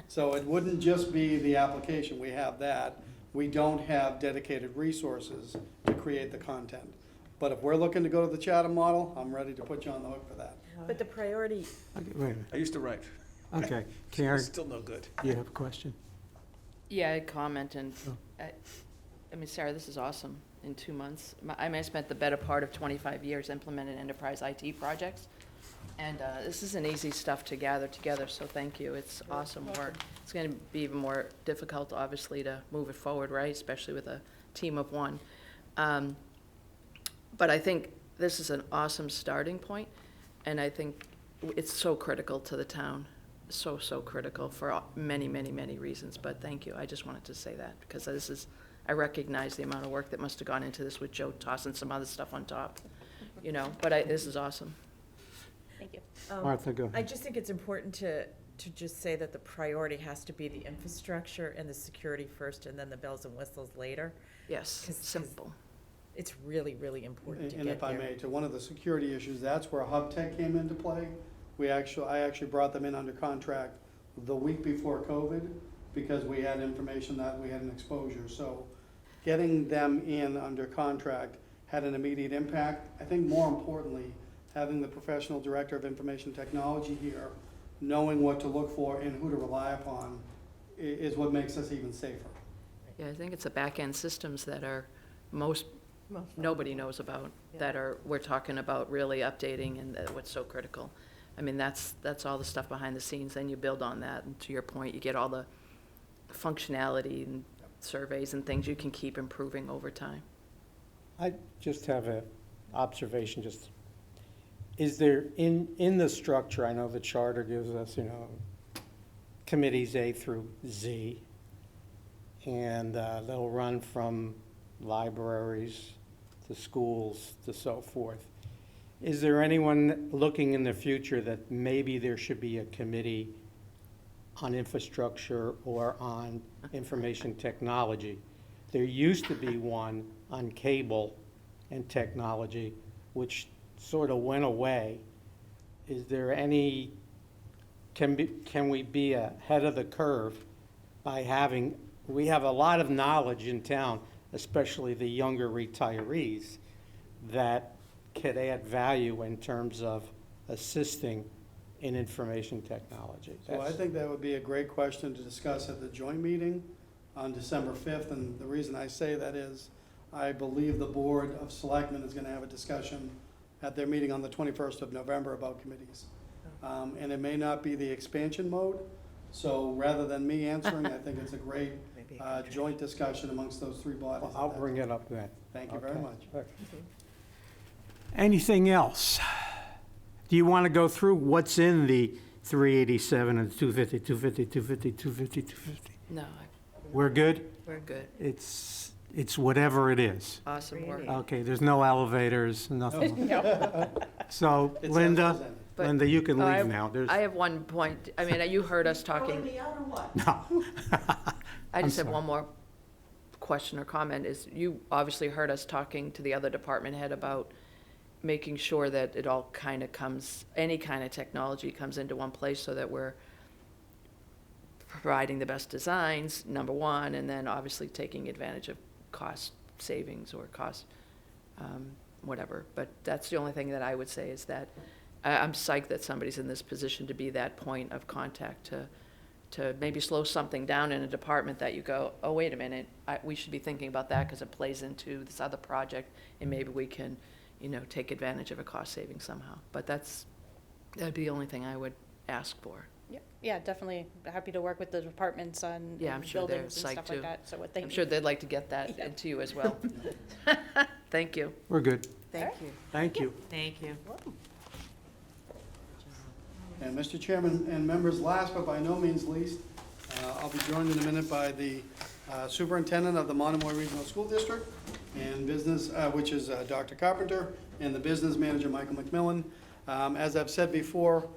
So it wouldn't just be the application, we have that. We don't have dedicated resources to create the content. But if we're looking to go to the Chatham model, I'm ready to put you on the hook for that. But the priority, Okay, wait a minute. I used to write. Okay, Karen, Still no good. you have a question? Yeah, I comment, and, Oh. I mean, Sarah, this is awesome, in 2 months. I spent the better part of 25 years implementing enterprise IT projects, and this isn't easy stuff to gather together, so thank you. It's awesome work. It's going to be even more difficult, obviously, to move it forward, right, especially with a team of one. But I think this is an awesome starting point, and I think it's so critical to the town, so critical for many, many, many reasons, but thank you. I just wanted to say that, because this is, I recognize the amount of work that must have gone into this with Joe tossing some other stuff on top, but this is awesome. Thank you. Martha, go I ahead. just think it's important to just say that the priority has to be the infrastructure and the security first, and then the bells and whistles later. Yes, 'Cause- simple. It's really, really important to And get if I there. may, to one of the security issues, that's where Hub Tech came into play. I actually brought them in under contract the week before COVID because we had information that we had an exposure. So getting them in under contract had an immediate impact. I think more importantly, having the professional director of information technology here, knowing what to look for and who to rely upon is what makes us even safer. Yeah, I think it's the back-end systems that are nobody knows about, we're talking about really updating, and what's so critical. I mean, that's all the stuff behind the scenes, then you build on that, and to your point, you get all the functionality and surveys and things you can keep improving over time. I just have an observation, is there, in the structure, I know the charter gives us, committees A through Z, and they'll run from libraries to schools to so forth. Is there anyone looking in the future that maybe there should be a committee on infrastructure or on information technology? There used to be one on cable and technology, which sort of went away. Is there any, can we be ahead of the curve by having, we have a lot of knowledge in town, especially the younger retirees, that could add value in terms of assisting in information technology? So I think that would be a great question to discuss at the joint meeting on December 5th. And the reason I say that is I believe the Board of Selectmen is going to have a discussion at their meeting on the 21st of November about committees. And it may not be the expansion mode. So rather than me answering, I think it's a great joint discussion amongst those three bodies. I'll bring it up then. Thank you very Okay. much. Anything else? Do you want to go through what's in the 387 and 250, 250, 250, 250, 250? No, We're good? we're good. It's whatever it is. Awesome work. Okay, there's no elevators, nothing. So It's as Linda, presented. But- Linda, you can Oh, leave now. There's, I have one point. I mean, you heard us talking. no. I just have sorry. one more question or comment, is you obviously heard us talking to the other department head about making sure that it all kind of comes, any kind of technology comes into one place so that we're providing the best designs, number one, and then obviously taking advantage of cost savings or cost, whatever. But that's the only thing that I would say is that I'm psyched that somebody's in this position to be that point of contact to maybe slow something down in a department that you go, oh, wait a minute, we should be thinking about that because it plays into this other project, and maybe we can, take advantage of a cost saving somehow. But that'd be the only thing I would ask for. Yeah, definitely happy to work with the departments on Yeah, I'm sure they're buildings and stuff psyched like too. that, so what I'm sure they'd like to get that into you as well. Thank you. We're good. Thank you. Thank you. Thank you. And Mr. Chairman and members, last but by no means least, I'll be joined in a minute by the superintendent of the Monomoy Regional School District and business, which is Dr. Carpenter, and the business manager, Michael McMillan. As I've said before,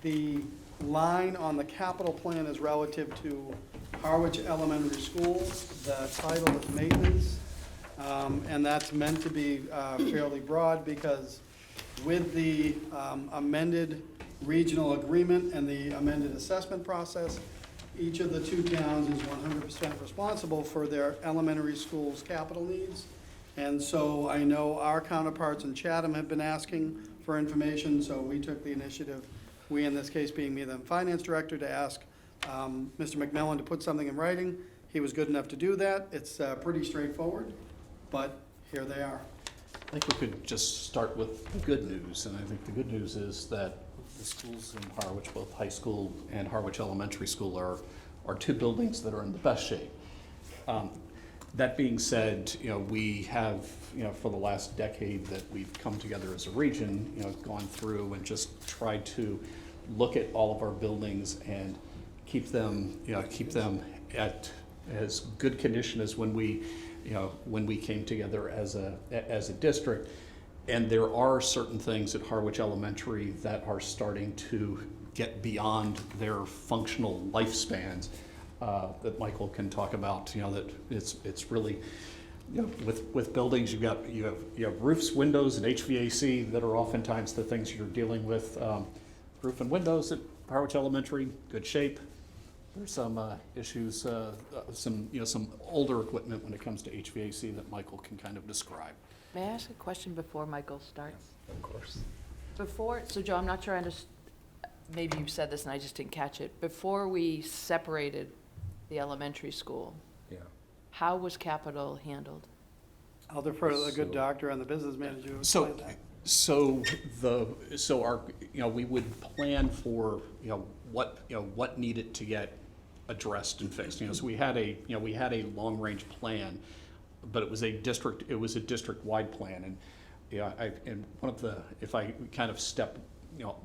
the line on the capital plan is relative to Harwich Elementary School. The title is maintenance, and that's meant to be fairly broad because with the amended regional agreement and the amended assessment process, each of the two towns is 100% responsible for their elementary school's capital needs. And so I know our counterparts in Chatham have been asking for information, so we took the initiative, we in this case being me, the finance director, to ask Mr. McMillan to put something in writing. He was good enough to do that. It's pretty straightforward, but here they are. I think we could just start with good news, and I think the good news is that the schools in Harwich, both high school and Harwich Elementary School, are two buildings that are in the best shape. That being said, we have, for the last decade that we've come together as a region, gone through and just tried to look at all of our buildings and keep them at as good condition as when we came together as a district. And there are certain things at Harwich Elementary that are starting to get beyond their functional lifespans that Michael can talk about. That it's really, with buildings, you have roofs, windows, and HVAC that are oftentimes the things you're dealing with. Roof and windows at Harwich Elementary, good shape. There's some issues, some older equipment when it comes to HVAC that Michael can kind of describe. May I ask a question before Michael starts? Of course. So Joe, I'm not sure I understand, maybe you said this and I just didn't catch it. Before we separated the elementary school, how was capital handled? I'll defer to the good doctor and the business manager to So, explain that. so our, we would plan for, what needed to get addressed and fixed. So we had a long-range plan, but it was a district-wide plan. And one of the, if I kind of step,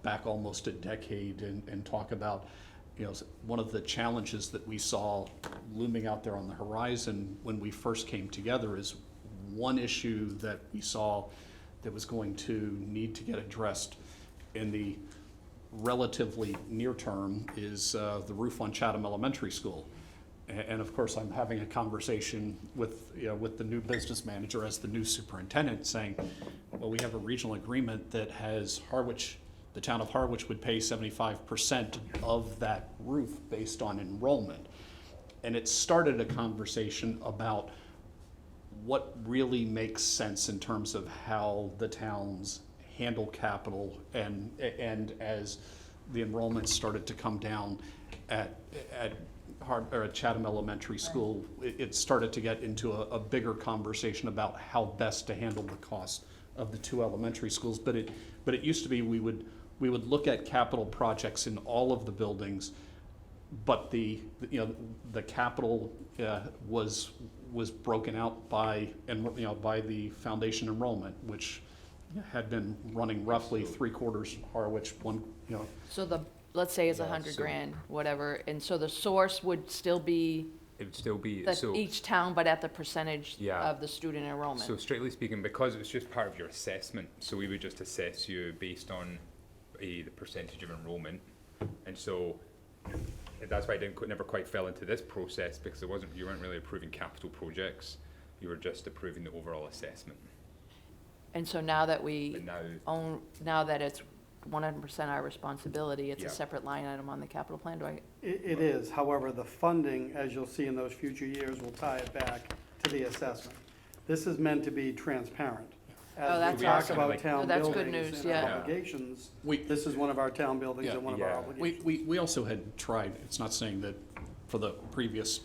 back almost a decade and talk about, one of the challenges that we saw looming out there on the horizon when we first came together is one issue that we saw that was going to need to get addressed in the relatively near term is the roof on Chatham Elementary School. And of course, I'm having a conversation with the new business manager as the new superintendent, saying, well, we have a regional agreement that has Harwich, the town of Harwich would pay 75% of that roof based on enrollment. And it started a conversation about what really makes sense in terms of how the towns handle capital, and as the enrollment started to come down at Chatham Elementary School, it started to get into a bigger conversation about how best to handle the cost of the two elementary schools. But it used to be we would look at capital projects in all of the buildings, but the capital was broken out by the foundation enrollment, which had been running roughly 3/4 Harwich, So let's say it's $100,000, whatever, and so the source would still be It would still be, each town, but at the percentage Yeah. of the student enrollment. so strictly speaking, because it was just part of your assessment, so we would just assess you based on the percentage of enrollment. And so that's why I never quite fell into this process, because you weren't really approving capital projects, you were just approving the overall assessment. And so now that But now that it's 100% our responsibility, it's Yeah. a separate line item on the capital plan, It is, however, the funding, as you'll see in those future years, will tie it back to the assessment. This is meant to be transparent. Oh, As that's we talk awesome. about town Oh, that's good buildings news, and our yeah. obligations, We- this is one of our town buildings Yeah. and one of our Yeah. obligations. We also had tried, it's not saying that for the previous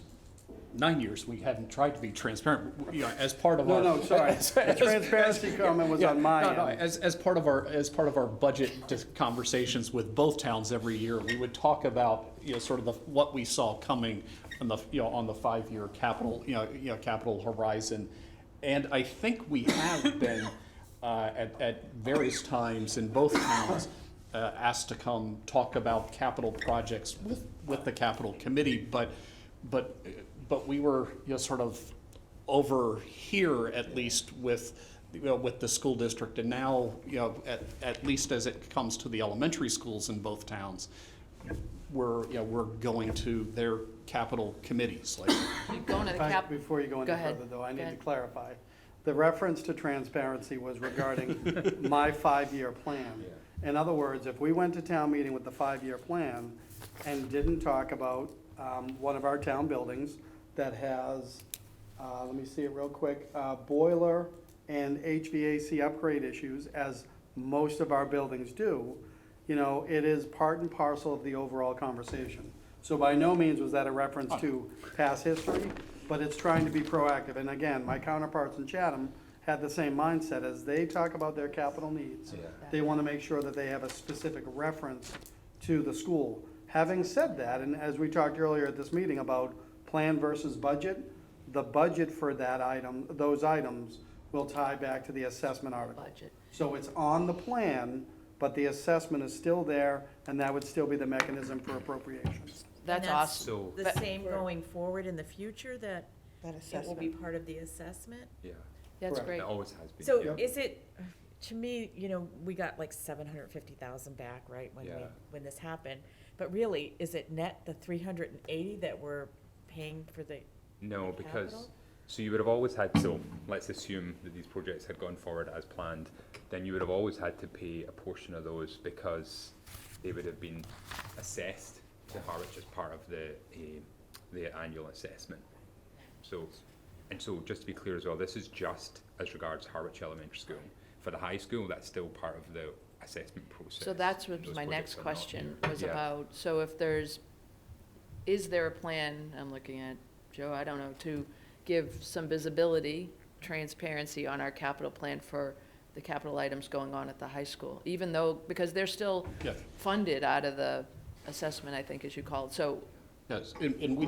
9 years, we hadn't tried to be transparent, as part of our. No, sorry, the transparency comment was on my end. As part of our budget conversations with both towns every year, we would talk about, sort of what we saw coming on the 5-year capital, capital horizon. And I think we have been, at various times in both towns, asked to come talk about capital projects with the capital committee, but we were, sort of over here, at least with the school district. And now, at least as it comes to the elementary schools in both towns, we're going to their capital committees, like. You're going to the cap. Before you go any Go ahead. further, though, I Go need to ahead. clarify. The reference to transparency was regarding my 5-year plan. In other words, if we went to town meeting with the 5-year plan and didn't talk about one of our town buildings that has, let me see it real quick, boiler and HVAC upgrade issues, as most of our buildings do, it is part and parcel of the overall conversation. So by no means was that a reference to past history, but it's trying to be proactive. And again, my counterparts in Chatham had the same mindset. As they talk about their capital needs, they want to make sure that they have a specific reference to the school. Having said that, and as we talked earlier at this meeting about plan versus budget, the budget for that item, those items will tie back to the assessment article. Budget. So it's on the plan, but the assessment is still there, and that would still be the mechanism for appropriations. That's And awesome. So, The same going forward in the future, that That it will be assessment. part of the assessment? yeah, That's Correct. great. it always has been. So Yep. is it, to me, you know, we got like 750,000 back, right, Yeah. when this happened. But really, is it net the 380 that we're paying for the, No, because, capital? so you would have always had, so let's assume that these projects had gone forward as planned, then you would have always had to pay a portion of those because they would have been assessed to Harwich as part of the annual assessment. So, and so just to be clear as well, this is just as regards Harwich Elementary School. For the high school, that's still part of the assessment process. So that's what Those my projects next are not question here. was Yeah. about, so if is there a plan, I'm looking at Joe, I don't know, to give some visibility, transparency on our capital plan for the capital items going on at the high school? Even though, because they're still Yeah. funded out of the assessment, I think, as you call it, so, Yes, and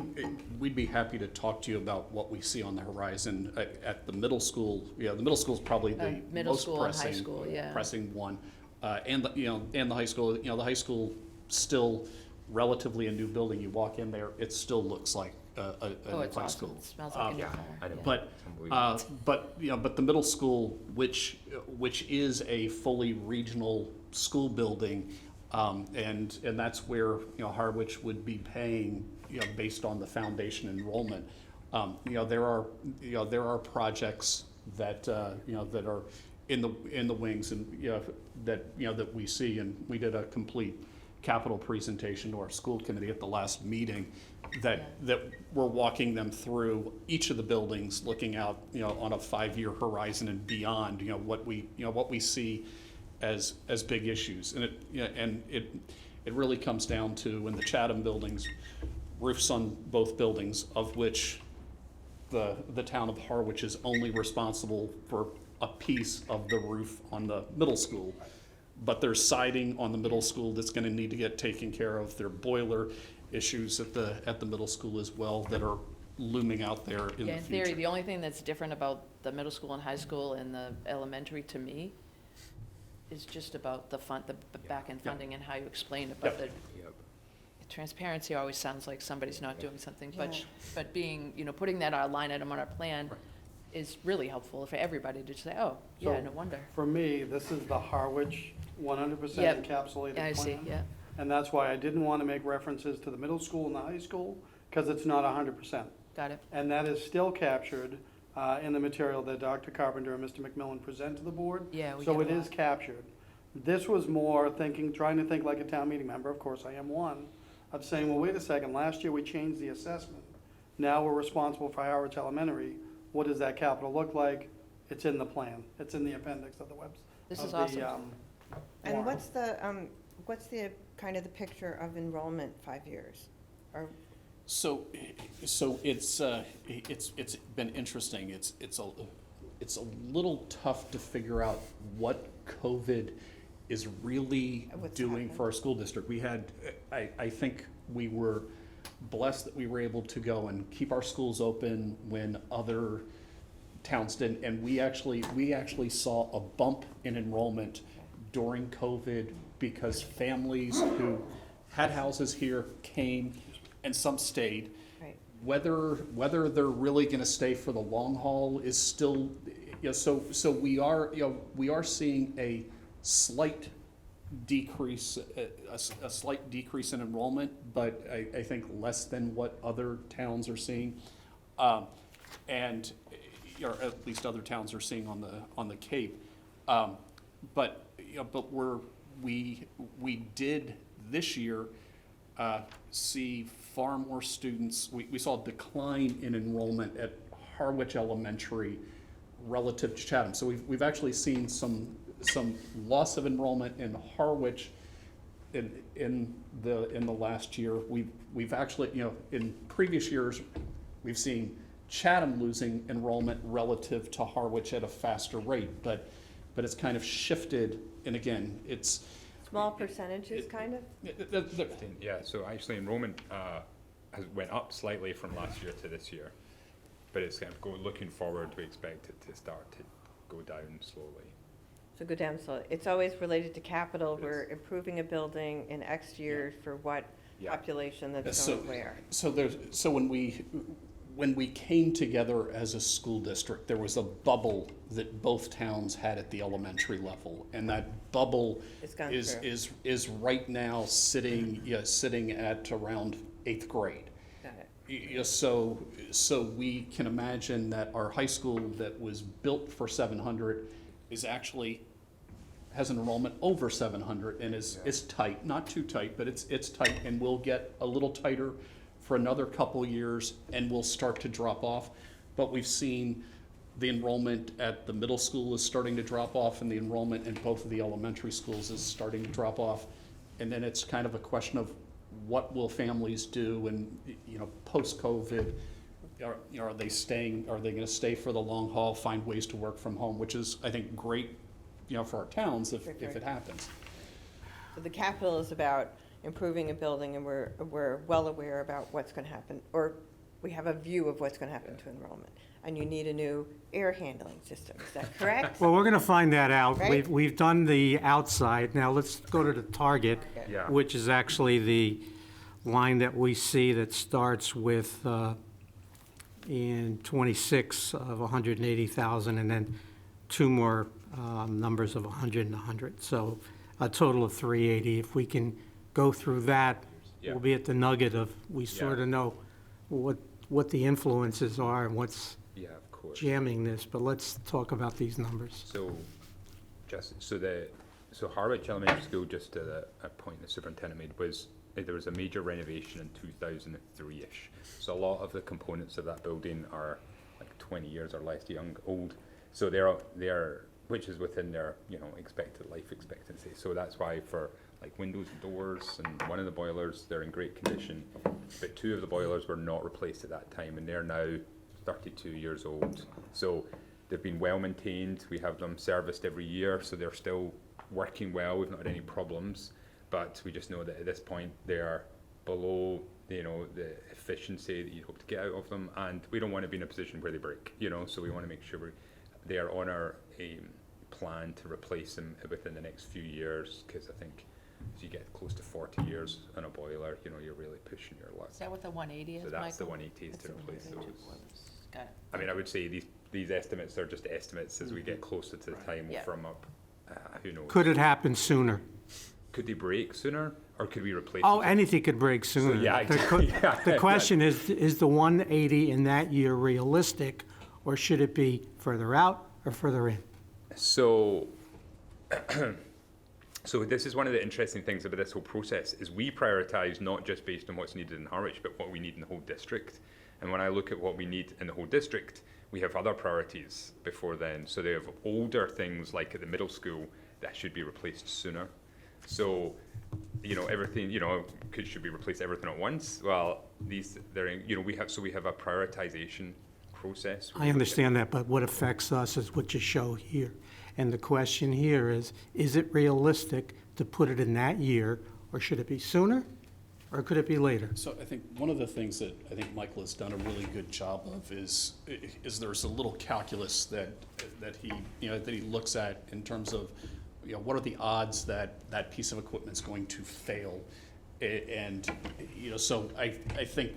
we'd be happy to talk to you about what we see on the horizon at the middle school. Yeah, the middle school is probably the middle most school and high pressing, school, yeah. pressing one. And, and the high school, the high school still relatively a new building. You walk in there, it still looks like a oh, new it's high awesome, school. it smells like a new Yeah, car. I know. yeah. But, It's unbelievable. but the middle school, which is a fully regional school building, and that's where, Harwich would be paying, based on the foundation enrollment. There are projects that, that are in the wings and, that we see, and we did a complete capital presentation to our school committee at the last meeting that we're walking them through each of the buildings, looking out, on a 5-year horizon and beyond, what we see as big issues. And it really comes down to, in the Chatham buildings, roofs on both buildings, of which the town of Harwich is only responsible for a piece of the roof on the middle school. But there's siding on the middle school that's gonna need to get taken care of. There are boiler issues at the middle school as well that are looming out there in Yeah, the in theory, future. the only thing that's different about the middle school and high school and the elementary to me is just about the back-end Yeah. funding and how you explain it, but the Yep. transparency always sounds like somebody's not doing something, Yeah. but being, putting that line item on our plan Right. is really helpful for everybody to just say, oh, yeah, So- no wonder. For me, this is the Harwich 100% Yep. encapsulated Yeah, I see, plan. yeah, And that's why I didn't want to make references to the middle school and the high school, because it's not 100%. got it. And that is still captured in the material that Dr. Carpenter and Mr. McMillan present to the board. Yeah, we So get it a is lot. captured. This was more trying to think like a town meeting member, of course I am one, of saying, well, wait a second, last year we changed the assessment. Now we're responsible for Harwich Elementary. What does that capital look like? It's in the plan. It's in the appendix of the webs. This of is the, awesome. And warrant. what's the kind of the picture of enrollment 5 years? Or, So it's been interesting. It's a little tough to figure out what COVID is really What's doing happening. for our school district. We had, I think we were blessed that we were able to go and keep our schools open when other towns didn't. And we actually saw a bump in enrollment during COVID because families who had houses here came and some stayed. right, Whether they're really gonna stay for the long haul is still, so we are seeing a slight decrease, a slight decrease in enrollment, but I think less than what other towns are seeing. And, or at least other towns are seeing on the Cape. But we did this year see far more students. We saw a decline in enrollment at Harwich Elementary relative to Chatham. So we've actually seen some loss of enrollment in Harwich in the last year. We've actually, in previous years, we've seen Chatham losing enrollment relative to Harwich at a faster rate, but it's kind of shifted, and again, it's. small percentages, kind of? Yeah, so actually enrollment has went up slightly from last year to this year. but it's kind of looking forward, we expect it to start to go down slowly. So go down slowly. It's always related to capital. It We're is. improving a building in X years for what Yeah. population that's So- going where. So when we came together as a school district, there was a bubble that both towns had at the elementary level, and that bubble It's gone is through. is right now sitting at around 8th grade. Got it. So we can imagine that our high school that was built for 700 is actually has an enrollment over 700 and is tight, not too tight, but it's tight, and will get a little tighter for another couple years and will start to drop off. But we've seen the enrollment at the middle school is starting to drop off, and the enrollment in both of the elementary schools is starting to drop off. And then it's kind of a question of what will families do, and, post-COVID, are they gonna stay for the long haul, find ways to work from home, which is, I think, great, for our towns if it happens. So the capital is about improving a building, and we're well aware about what's going to happen, or we have a view of what's going to happen to enrollment. And you need a new air handling system. Is that correct? Well, we're going to find that out. Right. We've done the outside. Now let's go to the target, Yeah. which is actually the line that we see that starts with, in 26 of 180,000, and then two more numbers of 100 and 100. So a total of 380. If we can go through that, Yeah. we'll be at the nugget of, we sort of know what the influences are and what's Yeah, of course. jamming this, but let's talk about these numbers. So, so Harwich Elementary School, just to a point the superintendent made, was there was a major renovation in 2003-ish. So a lot of the components of that building are like 20 years or less old. So they're which is within their expected life expectancy. So that's why for like windows and doors and one of the boilers, they're in great condition. But two of the boilers were not replaced at that time, and they're now 32 years old. So they've been well maintained. We have them serviced every year, so they're still working well. We've not had any problems, but we just know that at this point they are below the efficiency that you hope to get out of them, and we don't want to be in a position where they break. So we want to make sure they are on our plan to replace them within the next few years, because I think as you get close to 40 years on a boiler, you're really pushing your luck. Is that what the 180 is, So Michael? that's the 180 is That's to the replace 180. those. Got it. I mean, I would say these estimates are just estimates. As we get closer to the time, we'll Yeah. firm up. Who knows? Could it happen sooner? Could they break sooner, or could we replace? Oh, them? anything could break sooner. yeah, The exactly. Yeah. The question is the 180 in that year realistic, or should it be further out or further in? So, so this is one of the interesting things about this whole process is we prioritize not just based on what's needed in Harwich, but what we need in the whole district. And when I look at what we need in the whole district, we have other priorities before then. So they have older things like at the middle school that should be replaced sooner. So, everything, should we replace everything at once? Well, we have a prioritization process. I understand that, but what affects us is what you show here. And the question here is it realistic to put it in that year, or should it be sooner, or could it be later? So I think one of the things that I think Michael has done a really good job of is there's a little calculus that he looks at in terms of what are the odds that that piece of equipment is going to fail, and so I think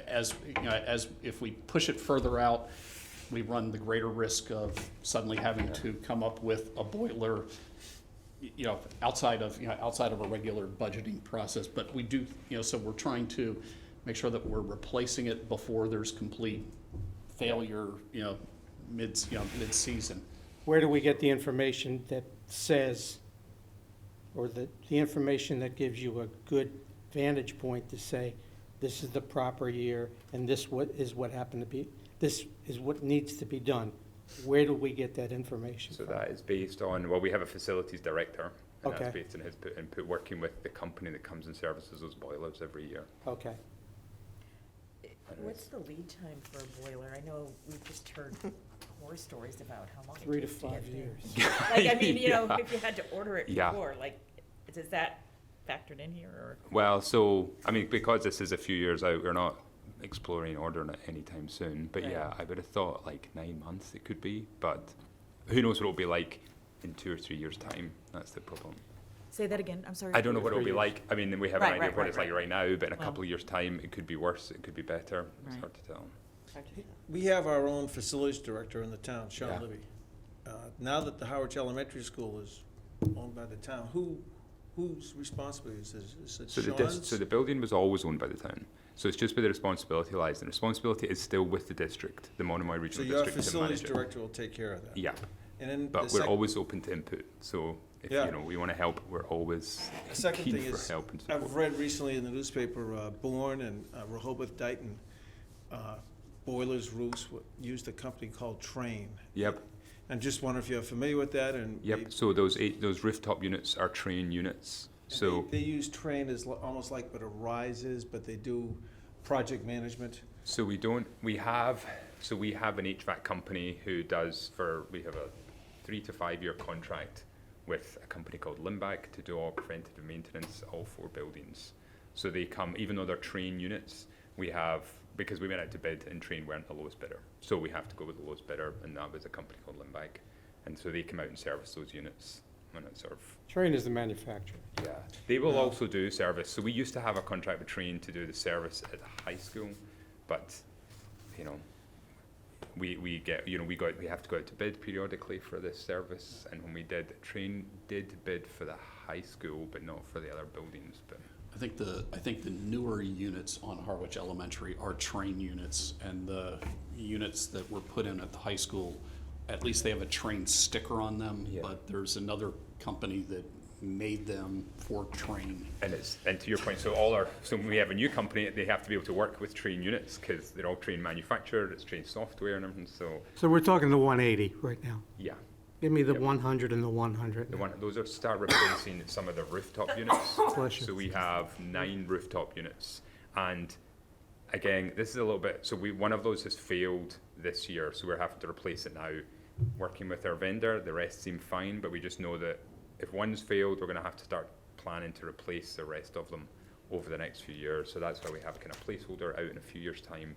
as if we push it further out, we run the greater risk of suddenly having to come up with a boiler outside of a regular budgeting process. But we do, so we're trying to make sure that we're replacing it before there's complete failure, mid-season. Where do we get the information that says, or the information that gives you a good vantage point to say, this is the proper year, and this is what happened to be, this is what needs to be done? Where do we get that information So from? that is based on, we have a facilities director, and Okay. that's based on his input, working with the company that comes and services those boilers every year. Okay. What's the lead time for a boiler? I know we've just heard horror stories about how long it 3 to takes to 5 get there. years. Like, I mean, Yeah. if you had to order it Yeah. before, like, is that factored in here, or? Well, so, I mean, because this is a few years out, we're not exploring ordering it anytime soon. But Right. yeah, I would have thought like 9 months it could be, but who knows what it'll be like in 2 or 3 years' time. That's the problem. Say that again, I'm sorry. I don't know what it'll be like. I mean, we have an Right, idea right, of what right, it's like right. right now, but in a Well. couple of years' time, it could be worse, it could be better. It's Right. hard to tell. We have our own facilities director in the town, Sean Yeah. Libby. Now that the Harwich Elementary School is owned by the town, whose responsibility is this? Is it So Sean's? so the building was always owned by the town. So it's just where the responsibility lies. And the responsibility is still with the district, the Monomoy So Regional your District, to facilities manage it. director will take care of that? Yeah, And then but the we're always open to input. So if Yeah. we want to help, we're always The second keen thing for is, help and support. I've read recently in the newspaper, Bourne and Rehoboth Dighton, boilers, roofs, used a company called Train. Yep, I'm just wondering if you're familiar with that, and yep. So those rooftop units are train units. So they use Train as almost like what a Rise is, but they do project management. So we have an HVAC company who we have a 3 to 5 year contract with a company called Limbach to do all preventative maintenance, all 4 buildings. So they come, even though they're Train units, because we went out to bid and Train weren't the lowest bidder. So we have to go with the lowest bidder, and that was a company called Limbach. And so they come out and service those units. And it's sort of, Train is the manufacturer. yeah. They will also do service. So we used to have a contract with Train to do the service at the high school, but, we have to go out to bid periodically for this service, and when we did, Train did bid for the high school, but not for the other buildings, but. I think the newer units on Harwich Elementary are Train units, and the units that were put in at the high school, at least they have a Train sticker on them, Yeah. but there's another company that made them for Train. And to your point, so when we have a new company, they have to be able to work with Train units, because they're all Train manufactured, it's Train software and everything, So we're talking the 180 right now. yeah. Give me the Yep. 100 and the 100. Those are start replacing some of the rooftop units. Bless you. So we have 9 rooftop units. And again, this is a little bit, one of those has failed this year, so we're having to replace it now. Working with our vendor, the rest seem fine, but we just know that if one's failed, we're gonna have to start planning to replace the rest of them over the next few years. So that's why we have a kind of placeholder out in a few years' time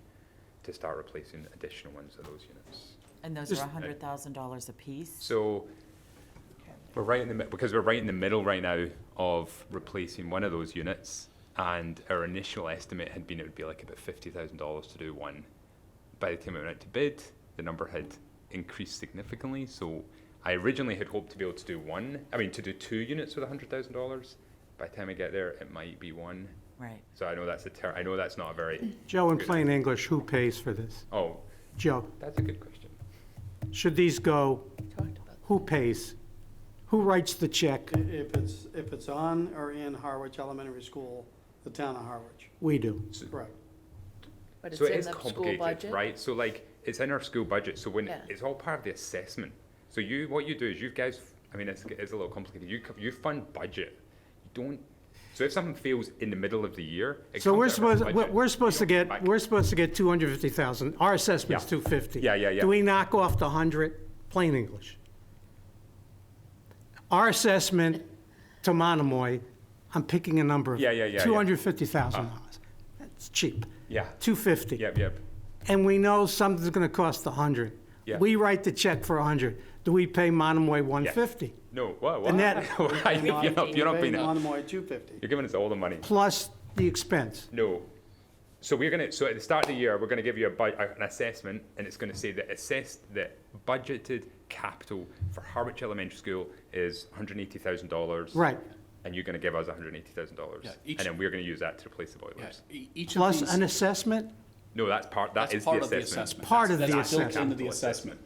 to start replacing additional ones of those units. And those Just- are $100,000 apiece? So we're right in the middle right now of replacing one of those units, and our initial estimate had been it would be like about $50,000 to do one. By the time we went out to bid, the number had increased significantly. So I originally had hoped to be able to do 2 units with $100,000. By the time I get there, it might be 1. Right. So I know that's not a very. Joe, in good- plain English, who pays for this? Oh, Joe, that's a good question. should these go, Talked about who pays? Who writes the check? If it's on or in Harwich Elementary School, the town of Harwich, We do. correct. But it's So it in is the school complicated, budget? right? So like, it's in our school budget, so when, Yeah. it's all part of the assessment. So what you do is you guys, it's a little complicated, you fund budget. You don't, so if something fails in the middle of the year, it So comes out of our budget. we're supposed to You don't get, back- we're supposed to get 250,000. Our assessment's Yeah. 250. Yeah. Do we knock off the 100? Plain English. Our assessment to Monomoy, I'm picking a number of Yeah. $250,000. That's cheap. Yeah, 250. yep. And we know something's going to cost 100. Yeah. We write the check for 100. Do we pay Monomoy 150? No, what? And that- You're not being, Monomoy $250. you're giving us all the money. Plus the expense. No. So so at the start of the year, we're gonna give you an assessment, and it's gonna say that the budgeted capital for Harwich Elementary School is $180,000. Right. And you're gonna give us $180,000. Yeah, And then we're gonna use that to replace the boilers. Each of Plus these- an assessment? No, that that's is part the of the assessment. assessment. Part of the That's built assessment. into the assessment.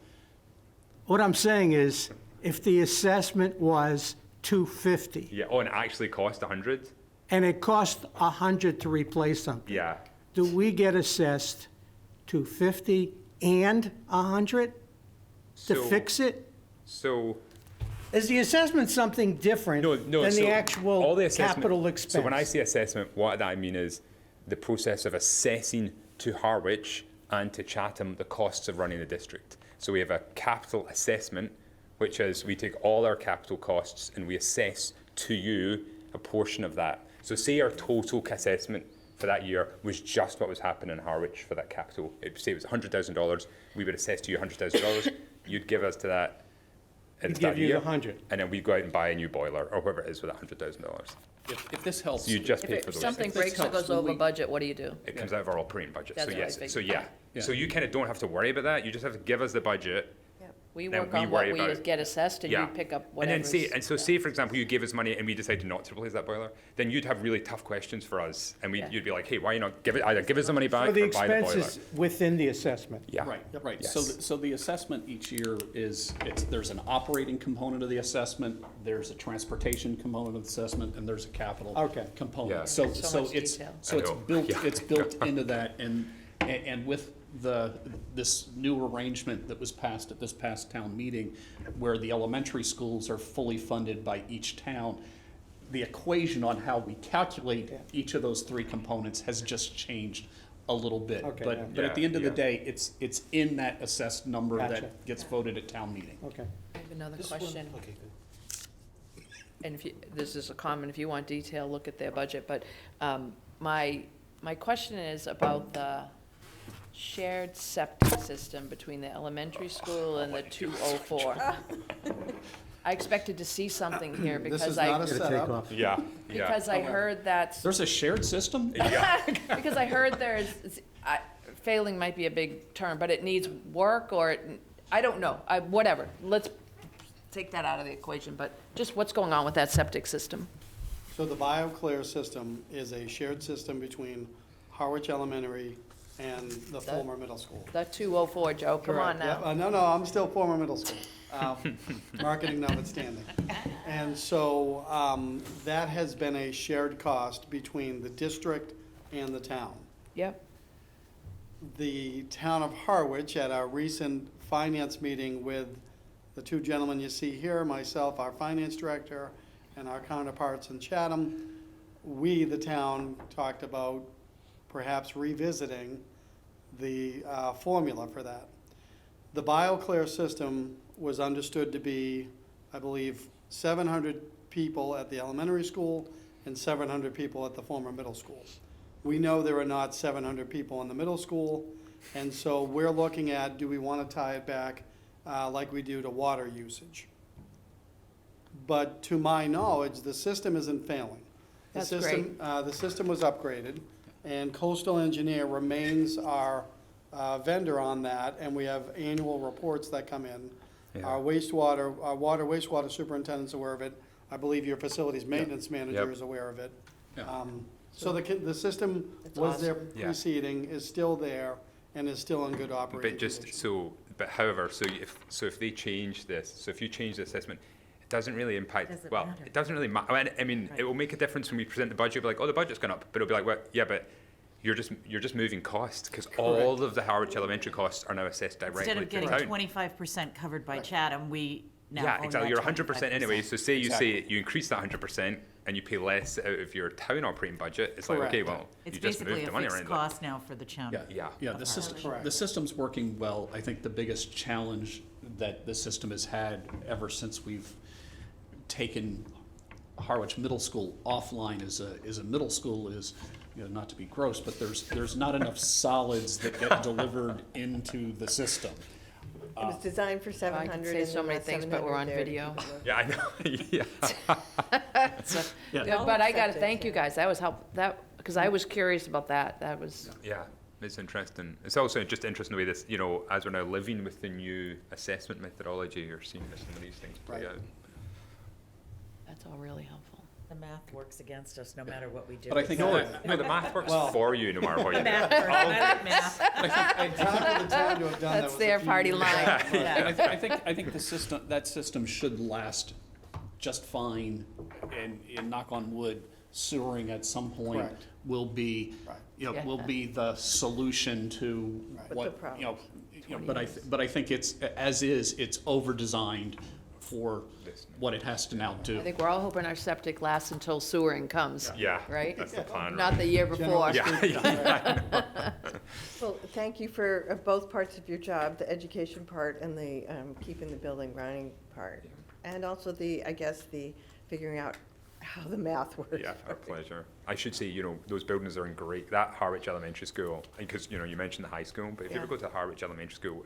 What I'm saying is, if the assessment was 250 Yeah, oh, and it actually cost 100? and it cost 100 to replace something, Yeah. do we get assessed 250 and 100 to So- fix it? So, Is the assessment something different no, than so the all actual the assessment- capital expense? So when I say assessment, what I mean is the process of assessing to Harwich and to Chatham the costs of running the district. So we have a capital assessment, which is we take all our capital costs and we assess to you a portion of that. So say our total assessment for that year was just what was happening in Harwich for that capital. It'd say it was $100,000, we would assess to you $100,000, you'd give us to that at the He'd start of give the you year, the 100. and then we'd go out and buy a new boiler, or whatever it is with that $100,000. If this helps. So you just If pay for it- those something things. breaks or helps, goes when over we- budget, what do you do? It comes out of our operating budget, so That's what I yes, so figured. yeah. So you kind of don't have to worry about that, you just have to give us the budget. We Then work we on worry what we about- get assessed, and you Yeah. pick up And whatever. then say, for example, you give us money and we decided not to replace that boiler, then you'd have really tough questions for us, and Yeah. you'd be like, hey, why you not either give us the money back For the or buy the boiler? expenses within the assessment. Yeah. Right. Yes. So the assessment each year there's an operating component of the assessment, there's a transportation component of the assessment, and there's a capital Okay. component. Yeah. So, There's so so much it's, detail. so I it's know. built, Yeah. it's built into that, and with this new arrangement that was passed at this past town meeting, where the elementary schools are fully funded by each town, the equation on how we calculate each of those three components has just changed a little bit. Okay, But, yeah. but at the end of the Yeah. day, it's in that assessed number Gotcha. that gets voted at town meeting. Okay. I have another This one- question. Okay, good. And if you, this is a comment, if you want detail, look at their budget, but my question is about the shared septic system between the elementary school and the 204. I expected to see something here This because is not a I, setup. Yeah, yeah. because I heard that's, There's a shared system? because I heard failing might be a big term, but it needs work, or, I don't know, whatever. Let's take that out of the equation, but just what's going on with that septic system? So the BioClear system is a shared system between Harwich Elementary and the former middle school. The 204, Joe, come on Correct. now. Yep. No, I'm still former middle school, marketing notwithstanding. And so that has been a shared cost between the district and the town. Yep, The town of Harwich, at our recent finance meeting with the two gentlemen you see here, myself, our finance director, and our counterparts in Chatham, we, the town, talked about perhaps revisiting the formula for that. The BioClear system was understood to be, I believe, 700 people at the elementary school and 700 people at the former middle school. We know there are not 700 people in the middle school, and so we're looking at, do we want to tie it back like we do to water usage? But to my knowledge, the system isn't failing. The That's system, the system was upgraded, and Coastal Engineer remains our vendor on that, and we have annual reports that come in. Yeah. Our wastewater superintendent's aware of it. I believe your facilities maintenance manager Yep. is aware of it. Yeah. So the system That's was there Yeah. preceding, is still there, and is still in good operating But just, condition. however, if they change this, so if you change the assessment, it doesn't really impact, Doesn't well, matter. it doesn't really matter. I mean, it will make a difference when we present the budget, be like, oh, the budget's gone up, but it'll be like, well, yeah, but you're just moving costs, because all of the Harwich Elementary costs are now assessed directly Instead to of the getting town. 25% covered by Chatham, we now Yeah, own exactly, that you're 100% anyway, 25%. so say Exactly. you increase that 100% and you pay less out of your town operating budget, it's like, okay, Correct. well, It's you just basically moved a the money fixed around. cost now for the town. Yeah. Yeah, Of the system, Correct. the system's working well. I think the biggest challenge that the system has had ever since we've taken Harwich Middle School offline as a middle school is, you know, not to be gross, but there's not enough solids that get delivered into the system. It was designed for I 700. could say and so then many that things, but we're 700 on there. video. Yeah, I know, yeah. So- Yeah. Yeah, but I gotta thank you guys, that was because I was curious about that, that was, Yeah, it's interesting. It's also just interesting the way this, you know, as we're now living with the new assessment methodology, you're seeing some of these things play Right. out. that's all really helpful. The math works against us no matter what we do. But I think No, the math works Well- for you no matter what you The do. math works, math. It's not the time to have done that That's was a their few party years line. back. Yeah. I think that system should last just fine, and knock on wood, sewering at some point Correct. will be, Right. you know, Yeah. will be the solution to Right. what, problem. you know, but I think it's, it's over-designed for what it has to now do. I think we're all hoping our septic lasts until sewering comes, Yeah. right? That's the plan. Not the year before. Generally Yeah, Well, thank you for both parts of your job, the education part and the keeping the building running part. And also I guess the figuring out how the math works. Yeah, our pleasure. I should say, those buildings are in great, that Harwich Elementary School, because, you mentioned the high school, but if you ever Yeah. go to Harwich Elementary School,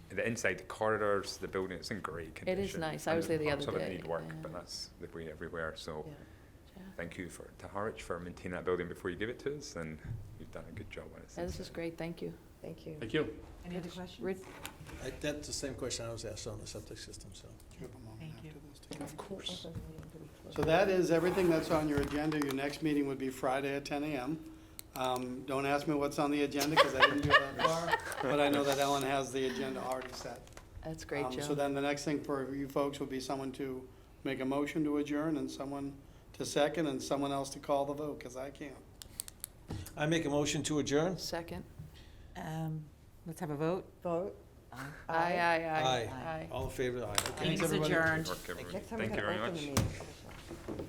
the inside, the corridors, the building, it's in great It condition. is nice. I was there the Parts other of it day, need work, yeah. but that's the way everywhere, so Yeah. thank you to Harwich for maintaining that building before you give it to us, and you've done a good job on it. Yeah, this is great, thank you. Thank you. Thank you. Any other questions? Rich, That's the same question I was asked on the septic system, so. Thank you. Of course. So that is everything that's on your agenda. Your next meeting would be Friday at 10 a.m. Don't ask me what's on the agenda, because I didn't go that far, but I know that Ellen has the agenda already set. that's great, So Joe. then the next thing for you folks would be someone to make a motion to adjourn, and someone to second, and someone else to call the vote, because I can't. I make a motion to adjourn? Second. Let's have a vote. Vote? Aye, aye, aye. Aye. Aye. All in favor, aye. Okay. Meeting's Thanks, everybody. adjourned. Good work, everyone. Next time Thank we're you gonna very open much. the meeting.